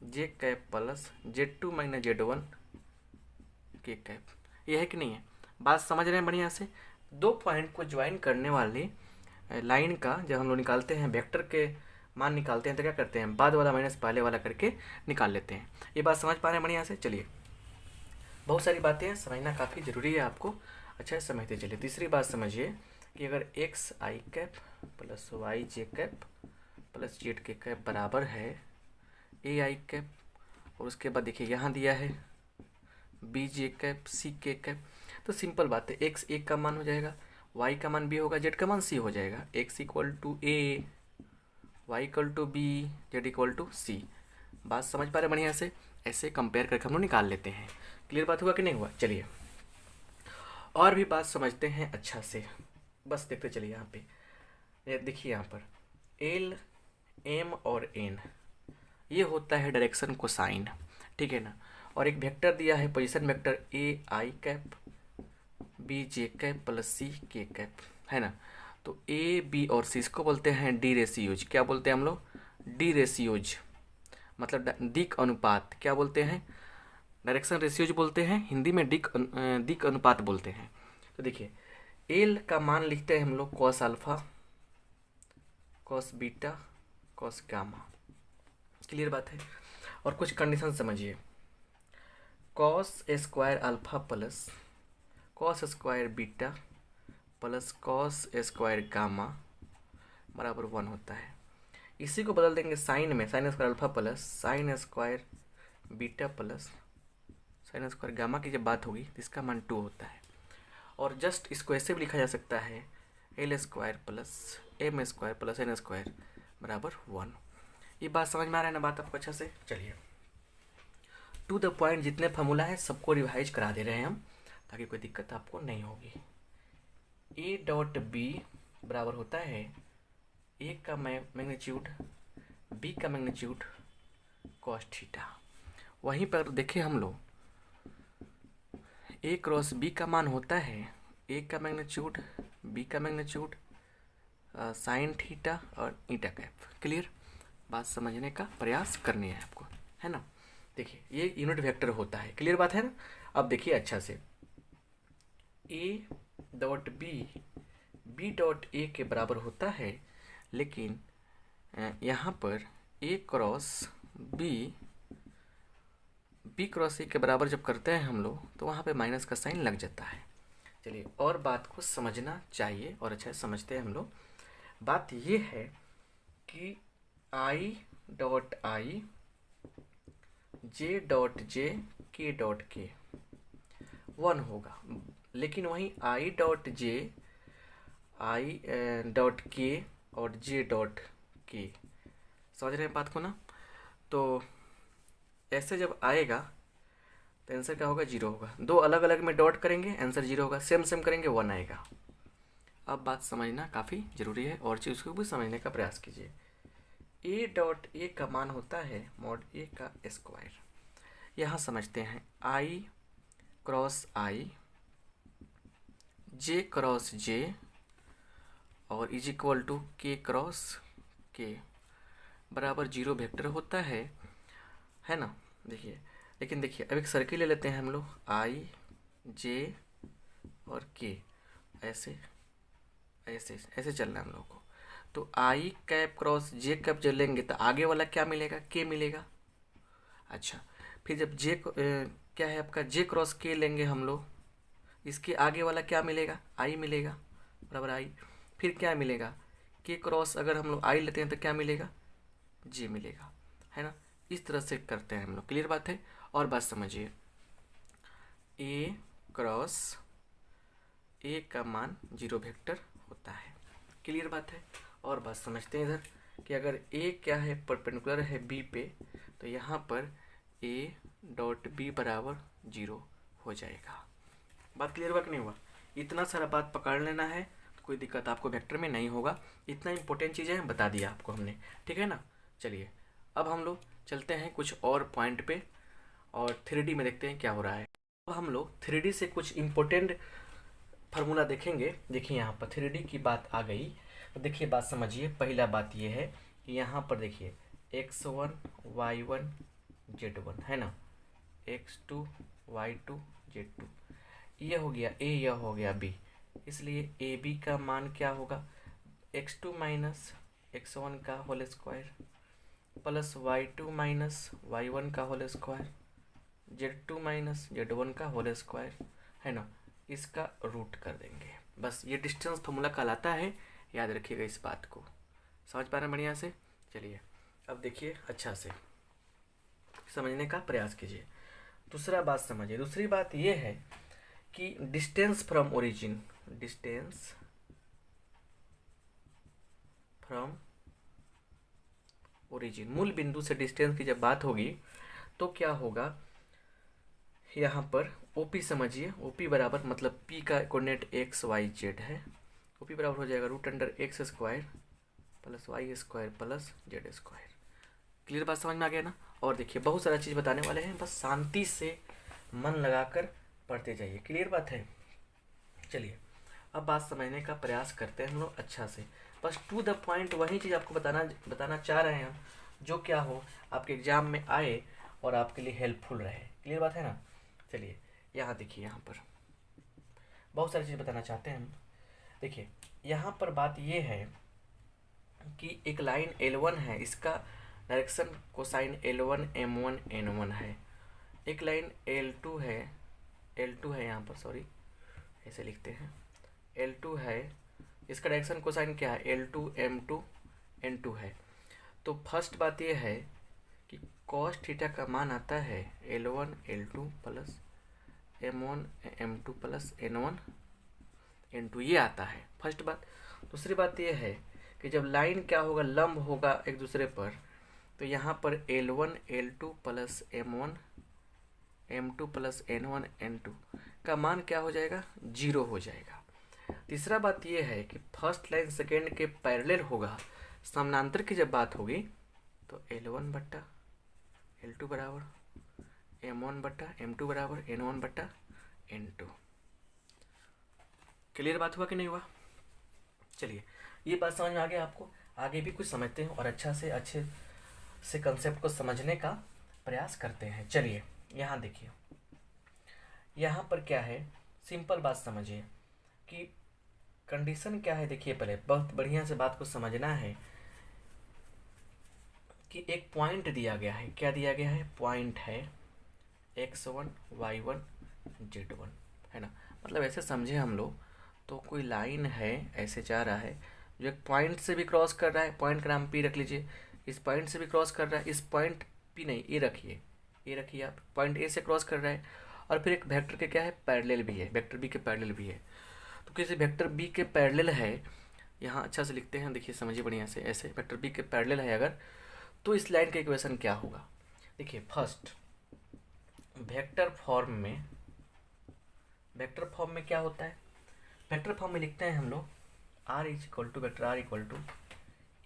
j cap plus z2 minus z1 k cap. ये है कि नहीं है? बात समझ रहे हैं बढ़िया से? दो पॉइंट को ज्वाइन करने वाली लाइन का जब हम लोग निकालते हैं, वेक्टर के मान निकालते हैं, तो क्या करते हैं, बाद वाला माइनस पहले वाला करके निकाल लेते हैं। ये बात समझ पा रहे हैं बढ़िया से? चलिए, बहुत सारी बातें हैं, समझना काफ़ी ज़रूरी है आपको। अच्छा समझते चलिए। तीसरी बात समझिए कि अगर x i cap plus y j cap plus z के कैप बराबर है ए आई कैप, और उसके बाद देखिए यहाँ दिया है B j cap C k cap, तो सिंपल बात है, एक्स एक का मान हो जाएगा, वाई का मान बी होगा, जेड का मान सी हो जाएगा। X equal to a, y equal to b, z equal to c. बात समझ पा रहे बढ़िया से? ऐसे कंपेयर करके हम लोग निकाल लेते हैं। क्लियर बात हुआ कि नहीं हुआ? चलिए और भी बात समझते हैं अच्छा से, बस देखते चलिए। यहाँ पे ये देखिए, यहाँ पर एल एम और एन ये होता है डायरेक्शन कोसाइन, ठीक है ना। और एक वेक्टर दिया है position vector a i cap b j cap plus c k cap, है ना। तो ए बी और सी इसको बोलते हैं डी रेशियोज। क्या बोलते हैं हम लोग? डी रेशियोज, मतलब दिक अनुपात। क्या बोलते हैं? डायरेक्शन रेशियोज बोलते हैं, हिंदी में दिक अनुपात बोलते हैं। तो देखिए, एल का मान लिखते हैं हम लोग cos alpha, cos beta, cos gamma. Clear बात है? और कुछ कंडीशन समझिए, cos square alpha plus cos square beta plus cos square gamma बराबर 1 होता है। इसी को बदल देंगे साइन में, sine square alpha plus sine square beta plus sine square gamma की जब बात होगी तो इसका मान 2 होता है। और जस्ट इसको ऐसे भी लिखा जा सकता है l square plus m square plus n square बराबर 1। ये बात समझ में आ रहा है ना बात आपको अच्छा से? चलिए, टू द पॉइंट जितने फार्मूला है सबको रिवाइज करा दे रहे हैं हम, ताकि कोई दिक्कत आपको नहीं होगी। ए डॉट बी बराबर होता है ए का मैग्नीट्यूड बी का मैग्नीट्यूड कॉस थीटा। वहीं पर देखें हम लोग, ए क्रॉस बी का मान होता है ए का मैग्नीट्यूड बी का मैग्नीट्यूड साइन थीटा और ईटा कैप। क्लियर? बात समझने का प्रयास करनी है आपको, है ना। देखिए, ये यूनिट वेक्टर होता है। क्लियर बात है ना? अब देखिए अच्छा से, a dot b dot a के बराबर होता है, लेकिन यहाँ पर a cross b cross a के बराबर जब करते हैं हम लोग, तो वहाँ पे माइनस का साइन लग जाता है। चलिए, और बात को समझना चाहिए, और अच्छा समझते हैं हम लोग। बात ये है कि I dot I J dot J के डॉट के 1 होगा, लेकिन वहीं I dot J I dot के और जे डॉट के, समझ रहे हैं बात को ना। तो ऐसे जब आएगा तो आंसर क्या होगा? 0 होगा। दो अलग अलग में डॉट करेंगे, आंसर 0 होगा। सेम सेम करेंगे, 1 आएगा। अब बात समझना काफ़ी ज़रूरी है, और चीज़ को भी समझने का प्रयास कीजिए। ए डॉट ए का मान होता है मॉड ए का स्क्वायर। यहाँ समझते हैं, आई क्रॉस आई जे क्रॉस जे और इज इक्वल टू के क्रॉस के बराबर 0 वेक्टर होता है ना। देखिए, लेकिन देखिए, अब एक सर्किल ले लेते हैं हम लोग, आई जे और के, ऐसे ऐसे ऐसे चलना है हम लोग को। तो आई कैप क्रॉस जे कैप जब लेंगे तो आगे वाला क्या मिलेगा? के मिलेगा। अच्छा, फिर जब जे क्या है आपका, जे क्रॉस के लेंगे हम लोग, इसके आगे वाला क्या मिलेगा? आई मिलेगा, बराबर आई। फिर क्या मिलेगा? के क्रॉस अगर हम लोग आई लेते हैं तो क्या मिलेगा? जे मिलेगा, है ना। इस तरह से करते हैं हम लोग। क्लियर बात है? और बात समझिए, ए क्रॉस ए का मान 0 वेक्टर होता है। क्लियर बात है? और बात समझते हैं इधर कि अगर ए क्या है, परपेंडिकुलर है बी पे, तो यहाँ पर ए डॉट बी बराबर 0 हो जाएगा। बात क्लियर हुआ कि नहीं हुआ? इतना सारा बात पकड़ लेना है, तो कोई दिक्कत आपको वेक्टर में नहीं होगा। इतना इंपॉर्टेंट चीज़ें बता दिया आपको हमने, ठीक है ना। चलिए, अब हम लोग चलते हैं कुछ और पॉइंट पे, और 3D में देखते हैं क्या हो रहा है। अब हम लोग 3D से कुछ इम्पोर्टेंट फार्मूला देखेंगे। देखिए यहाँ पर 3D की बात आ गई तो देखिए बात समझिए। पहला बात ये है कि यहाँ पर देखिए x1 y1 z1 है ना, x2 y2 z2, ये हो गया a, यह हो गया b। इसलिए ए बी का मान क्या होगा, x2 माइनस x1 का whole square plus y2 minus y1 का whole square z2 minus z1 का होल स्क्वायर है ना, इसका रूट कर देंगे। बस ये डिस्टेंस फॉर्मूला कहलाता है, याद रखिएगा इस बात को। समझ पा रहे हैं बढ़िया से? चलिए अब देखिए अच्छा से समझने का प्रयास कीजिए। दूसरा बात समझिए। दूसरी बात ये है कि distance from origin, distance from origin, मूल बिंदु से डिस्टेंस की जब बात होगी तो क्या होगा, यहाँ पर OP समझिए। OP बराबर मतलब P का कोऑर्डिनेट x y z है, OP बराबर हो जाएगा √x² plus y square plus z square. Clear बात समझ में आ गया ना? और देखिए बहुत सारा चीज़ बताने वाले हैं, बस शांति से मन लगाकर पढ़ते जाइए। क्लियर बात है? चलिए अब बात समझने का प्रयास करते हैं हम लोग अच्छा से, बस टू द पॉइंट वही चीज़ आपको बताना चाह रहे हैं हम, जो क्या हो आपके एग्जाम में आए और आपके लिए हेल्पफुल रहे। क्लियर बात है ना? चलिए यहाँ देखिए, यहाँ पर बहुत सारी चीज़ बताना चाहते हैं हम। देखिए यहाँ पर बात ये है कि एक लाइन L1 है, इसका direction cosine L1 M1 N1 है। एक लाइन L2 है, यहाँ पर सॉरी ऐसे लिखते हैं, L2 है, इसका डायरेक्शन कोसाइन क्या है, L2 M2 N2 है। तो फर्स्ट बात ये है कि cos थीटा का मान आता है L1 L2 plus M1 M2 plus N1 N2, ये आता है फर्स्ट बात। दूसरी बात ये है कि जब लाइन क्या होगा, लंब होगा एक दूसरे पर, तो यहाँ पर L1 L2 plus M1 M2 plus N1 N2 का मान क्या हो जाएगा, 0 हो जाएगा। तीसरा बात यह है कि फर्स्ट लाइन सेकेंड के पैरेलल होगा। समानांतर की जब बात होगी तो L1 बट्टा L2 बराबर M1 बट्टा M2 बराबर N1 बट्टा N2। क्लियर बात हुआ कि नहीं हुआ? चलिए ये बात समझ में आ गया आपको। आगे भी कुछ समझते हैं और अच्छे से कंसेप्ट को समझने का प्रयास करते हैं। चलिए यहाँ देखिए, यहाँ पर क्या है, सिंपल बात समझिए कि कंडीशन क्या है। देखिए पहले बहुत बढ़िया से बात को समझना है कि एक पॉइंट दिया गया है। क्या दिया गया है? पॉइंट है x1 y1 z1 है ना, मतलब ऐसे समझे हम लोग तो कोई लाइन है ऐसे जा रहा है जो एक पॉइंट से भी क्रॉस कर रहा है, पॉइंट का नाम P रख लीजिए, इस पॉइंट से भी क्रॉस कर रहा है, इस पॉइंट P नहीं ए रखिए, ए रखिए आप, पॉइंट A से क्रॉस कर रहा है, और फिर एक वेक्टर के क्या है, पैरेलल भी है, वेक्टर B के पैरेलल भी है। तो किसी वेक्टर B के पैरेलल है, यहाँ अच्छा से लिखते हैं, देखिए समझिए बढ़िया से, ऐसे वेक्टर B के पैरेलल है अगर, तो इस लाइन का इक्वेशन क्या होगा। देखिए फर्स्ट वेक्टर फॉर्म में क्या होता है, वेक्टर फॉर्म में लिखते हैं हम लोग r equal to vector r equal to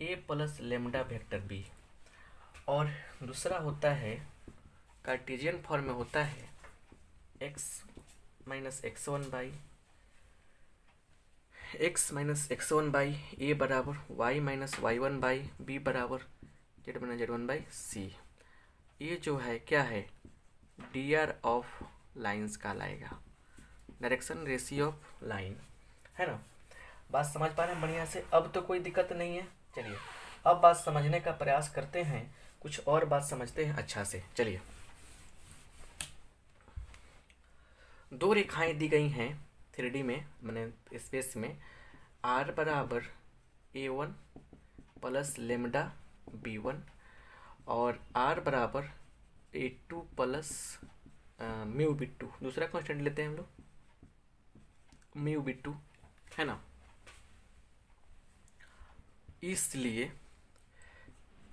a plus lambda vector b, और दूसरा होता है कार्टेशियन फॉर्म में होता है x minus x1 by a बराबर y minus y1 by b बराबर z minus z1 by c। ये जो है क्या है, dr ऑफ लाइन्स का लाएगा, डायरेक्शन रेशियो ऑफ लाइन, है ना। बात समझ पा रहे हैं बढ़िया से? अब तो कोई दिक्कत नहीं है। चलिए अब बात समझने का प्रयास करते हैं, कुछ और बात समझते हैं अच्छा से। चलिए दो रेखाएं दी गई हैं 3D में, मैंने स्पेस में, r बराबर a1 प्लस लेमडा b1 और r बराबर a2 प्लस म्यू b2, दूसरा कांस्टेंट लेते हैं हम लोग म्यू b2, है ना। इसलिए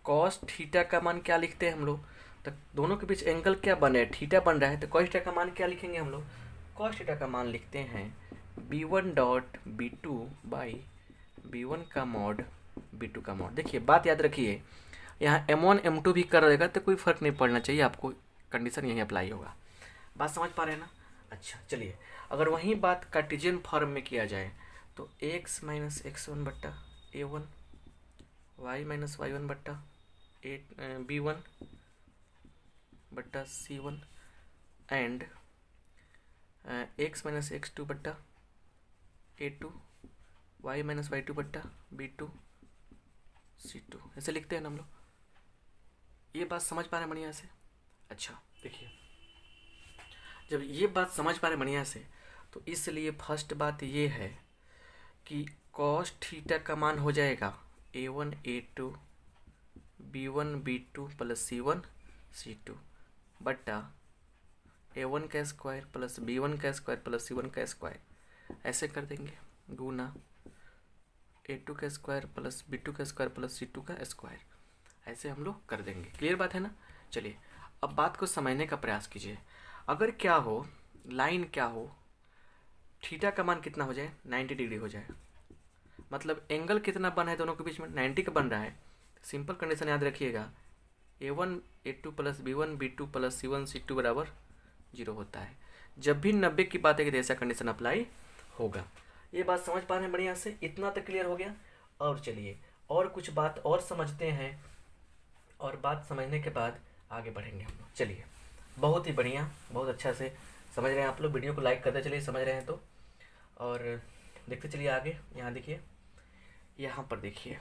cos थीटा का मान क्या लिखते हैं हम लोग, तो दोनों के बीच एंगल क्या बन रहा है, थीटा बन रहा है, तो cos थीटा का मान क्या लिखेंगे हम लोग, cos थीटा का मान लिखते हैं b1 dot b2 by b1 का मॉड b2 का मॉड। देखिए बात याद रखिए, यहाँ m1 m2 भी कर देगा तो कोई फर्क नहीं पड़ना चाहिए आपको, कंडीशन यही अप्लाई होगा। बात समझ पा रहे हैं ना? अच्छा चलिए, अगर वही बात कार्टेशियन फॉर्म में किया जाए तो x माइनस x1 बट्टा a1, y माइनस y1 बट्टा b1 बट्टा c1 and x minus x2 बट्टा a2, y माइनस y2 बट्टा b2 c2, ऐसे लिखते हैं ना हम लोग। ये बात समझ पा रहे हैं बढ़िया से? अच्छा देखिए, जब ये बात समझ पा रहे हैं बढ़िया से, तो इसलिए फर्स्ट बात ये है कि कॉस थीटा का मान हो जाएगा a1 a2 b1 b2 plus c1 c2 बट्टा a1 का स्क्वायर प्लस b1 का स्क्वायर प्लस c1 का स्क्वायर, ऐसे कर देंगे गुना a2 का स्क्वायर प्लस b2 का स्क्वायर प्लस c2 का स्क्वायर, ऐसे हम लोग कर देंगे। क्लियर बात है ना? चलिए अब बात को समझने का प्रयास कीजिए। अगर क्या हो, लाइन क्या हो, थीटा का मान कितना हो जाए, 90 डिग्री हो जाए, मतलब एंगल कितना बन है दोनों के बीच में, 90 का बन रहा है। सिंपल कंडीशन याद रखिएगा, a1 a2 plus b1 b2 plus c1 c2 बराबर 0 होता है। जब भी 90 की बात है कि ऐसा कंडीशन अप्लाई होगा। ये बात समझ पा रहे हैं बढ़िया से? इतना तक क्लियर हो गया। और चलिए और कुछ बात और समझते हैं, और बात समझने के बाद आगे बढ़ेंगे हम लोग। चलिए, बहुत ही बढ़िया, बहुत अच्छा से समझ रहे हैं आप लोग। वीडियो को लाइक करते चलिए समझ रहे हैं तो, और देखते चलिए आगे। यहाँ देखिए, यहाँ पर देखिए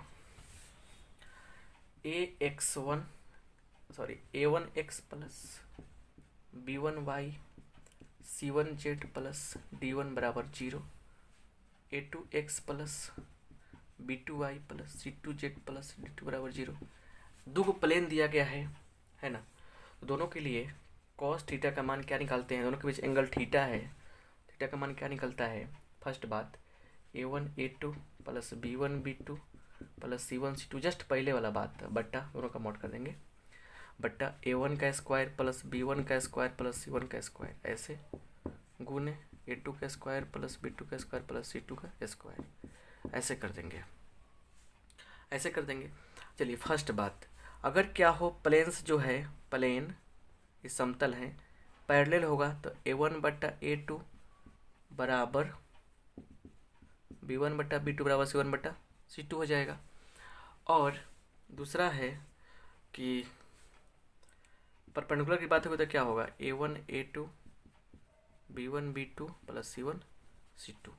a1x plus b1y c1z plus d1 बराबर 0, a2x plus b2y plus c2z plus d2 बराबर 0। दो को प्लेन दिया गया है ना? तो दोनों के लिए कॉस थीटा का मान क्या निकालते हैं, दोनों के बीच एंगल थीटा है, थीटा का मान क्या निकलता है? फर्स्ट बात a1 a2 plus b1 b2 plus c1 c2, just पहले वाला बात, बट्टा दोनों का मॉड कर देंगे, बट्टा a1 का स्क्वायर प्लस b1 का स्क्वायर प्लस c1 का स्क्वायर, ऐसे गुने a2 का स्क्वायर प्लस b2 का स्क्वायर प्लस c2 का स्क्वायर, ऐसे कर देंगे, ऐसे कर देंगे। चलिए फर्स्ट बात, अगर क्या हो, प्लेन्स जो है, प्लेन ये समतल है, पैरेलल होगा तो a1 बट्टा a2 बराबर b1 बट्टा b2 बराबर c1 बट्टा c2 हो जाएगा। और दूसरा है कि परपेंडिकुलर की बात होगी तो क्या होगा, a1 a2 b1 b2 plus c1 c2।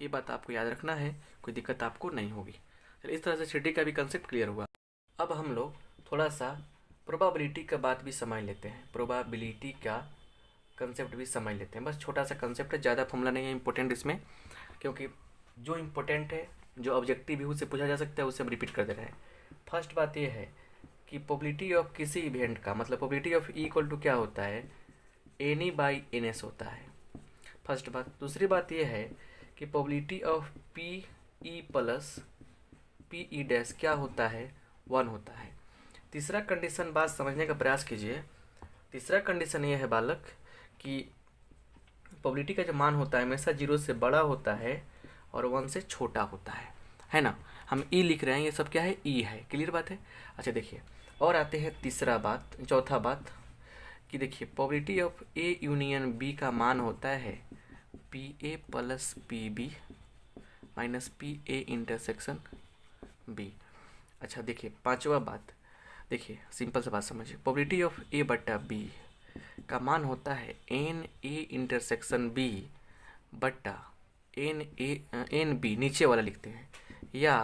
ये बात आपको याद रखना है, कोई दिक्कत आपको नहीं होगी। चलिए इस तरह से थ्री का भी कंसेप्ट क्लियर हुआ। अब हम लोग थोड़ा सा प्रोबेबिलिटी का बात भी समझ लेते हैं, प्रोबेबिलिटी का कंसेप्ट भी समझ लेते हैं। बस छोटा सा कंसेप्ट है, ज़्यादा फॉर्मूला नहीं है इम्पोर्टेंट इसमें, क्योंकि जो इम्पोर्टेंट है, जो ऑब्जेक्टिव है उससे पूछा जा सकता है, उससे हम रिपीट कर दे रहे हैं। फर्स्ट बात ये है कि प्रोबेबिलिटी ऑफ किसी इवेंट का, मतलब probability of E equal to क्या होता है, एनी बाई एन एस होता है, फर्स्ट बात। दूसरी बात ये है कि probability of P E plus P E dash क्या होता है, 1 होता है। तीसरा कंडीशन बात समझने का प्रयास कीजिए। तीसरा कंडीशन ये है बालक कि प्रोबेबिलिटी का जो मान होता है हमेशा 0 से बड़ा होता है और 1 से छोटा होता है ना? हम ई लिख रहे हैं, ये सब क्या है, ई है। क्लियर बात है? अच्छा देखिए, और आते हैं चौथा बात कि देखिए probability of A union B का मान होता है P A plus P B minus P A intersection B. अच्छा देखिए पांचवा बात, देखिए सिंपल सा बात समझिए, प्रोबेबिलिटी ऑफ ए बट्टा बी का मान होता है एन ए इंटरसेक्शन बी बट्टा एन बी, नीचे वाला लिखते हैं, या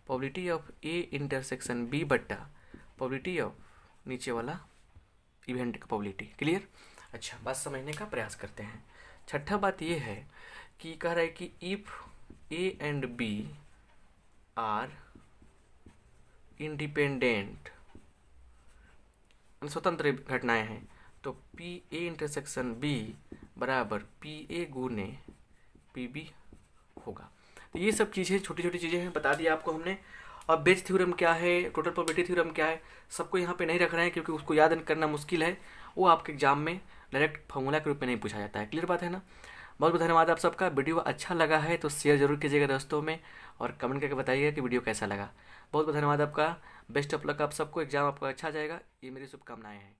probability of A intersection B बट्टा प्रोबेबिलिटी ऑफ नीचे वाला इवेंट का प्रोबेबिलिटी। क्लियर? अच्छा बात समझने का प्रयास करते हैं। छठा बात ये है कि कह रहा है कि if A and B are independent, स्वतंत्र घटनाएं हैं, तो पी ए इंटरसेक्शन बी बराबर पी ए गुने पी बी होगा। तो ये सब चीज़ें छोटी छोटी चीज़ें हैं, बता दिया आपको हमने। और बेज थ्योरम क्या है, टोटल प्रोबेबिलिटी थ्योरम क्या है, सबको यहाँ पे नहीं रख रहे हैं क्योंकि उसको याद करना मुश्किल है, वो आपके एग्जाम में डायरेक्ट फॉर्मूला के रूप में नहीं पूछा जाता है। क्लियर बात है ना? बहुत बहुत धन्यवाद आप सबका। वीडियो अच्छा लगा है तो शेयर जरूर कीजिएगा दोस्तों में, और कमेंट करके बताइएगा कि वीडियो कैसा लगा। बहुत बहुत धन्यवाद आपका। बेस्ट ऑफ लक आप सबको, एग्जाम आपका अच्छा जाएगा, ये मेरी शुभकामनाएं हैं।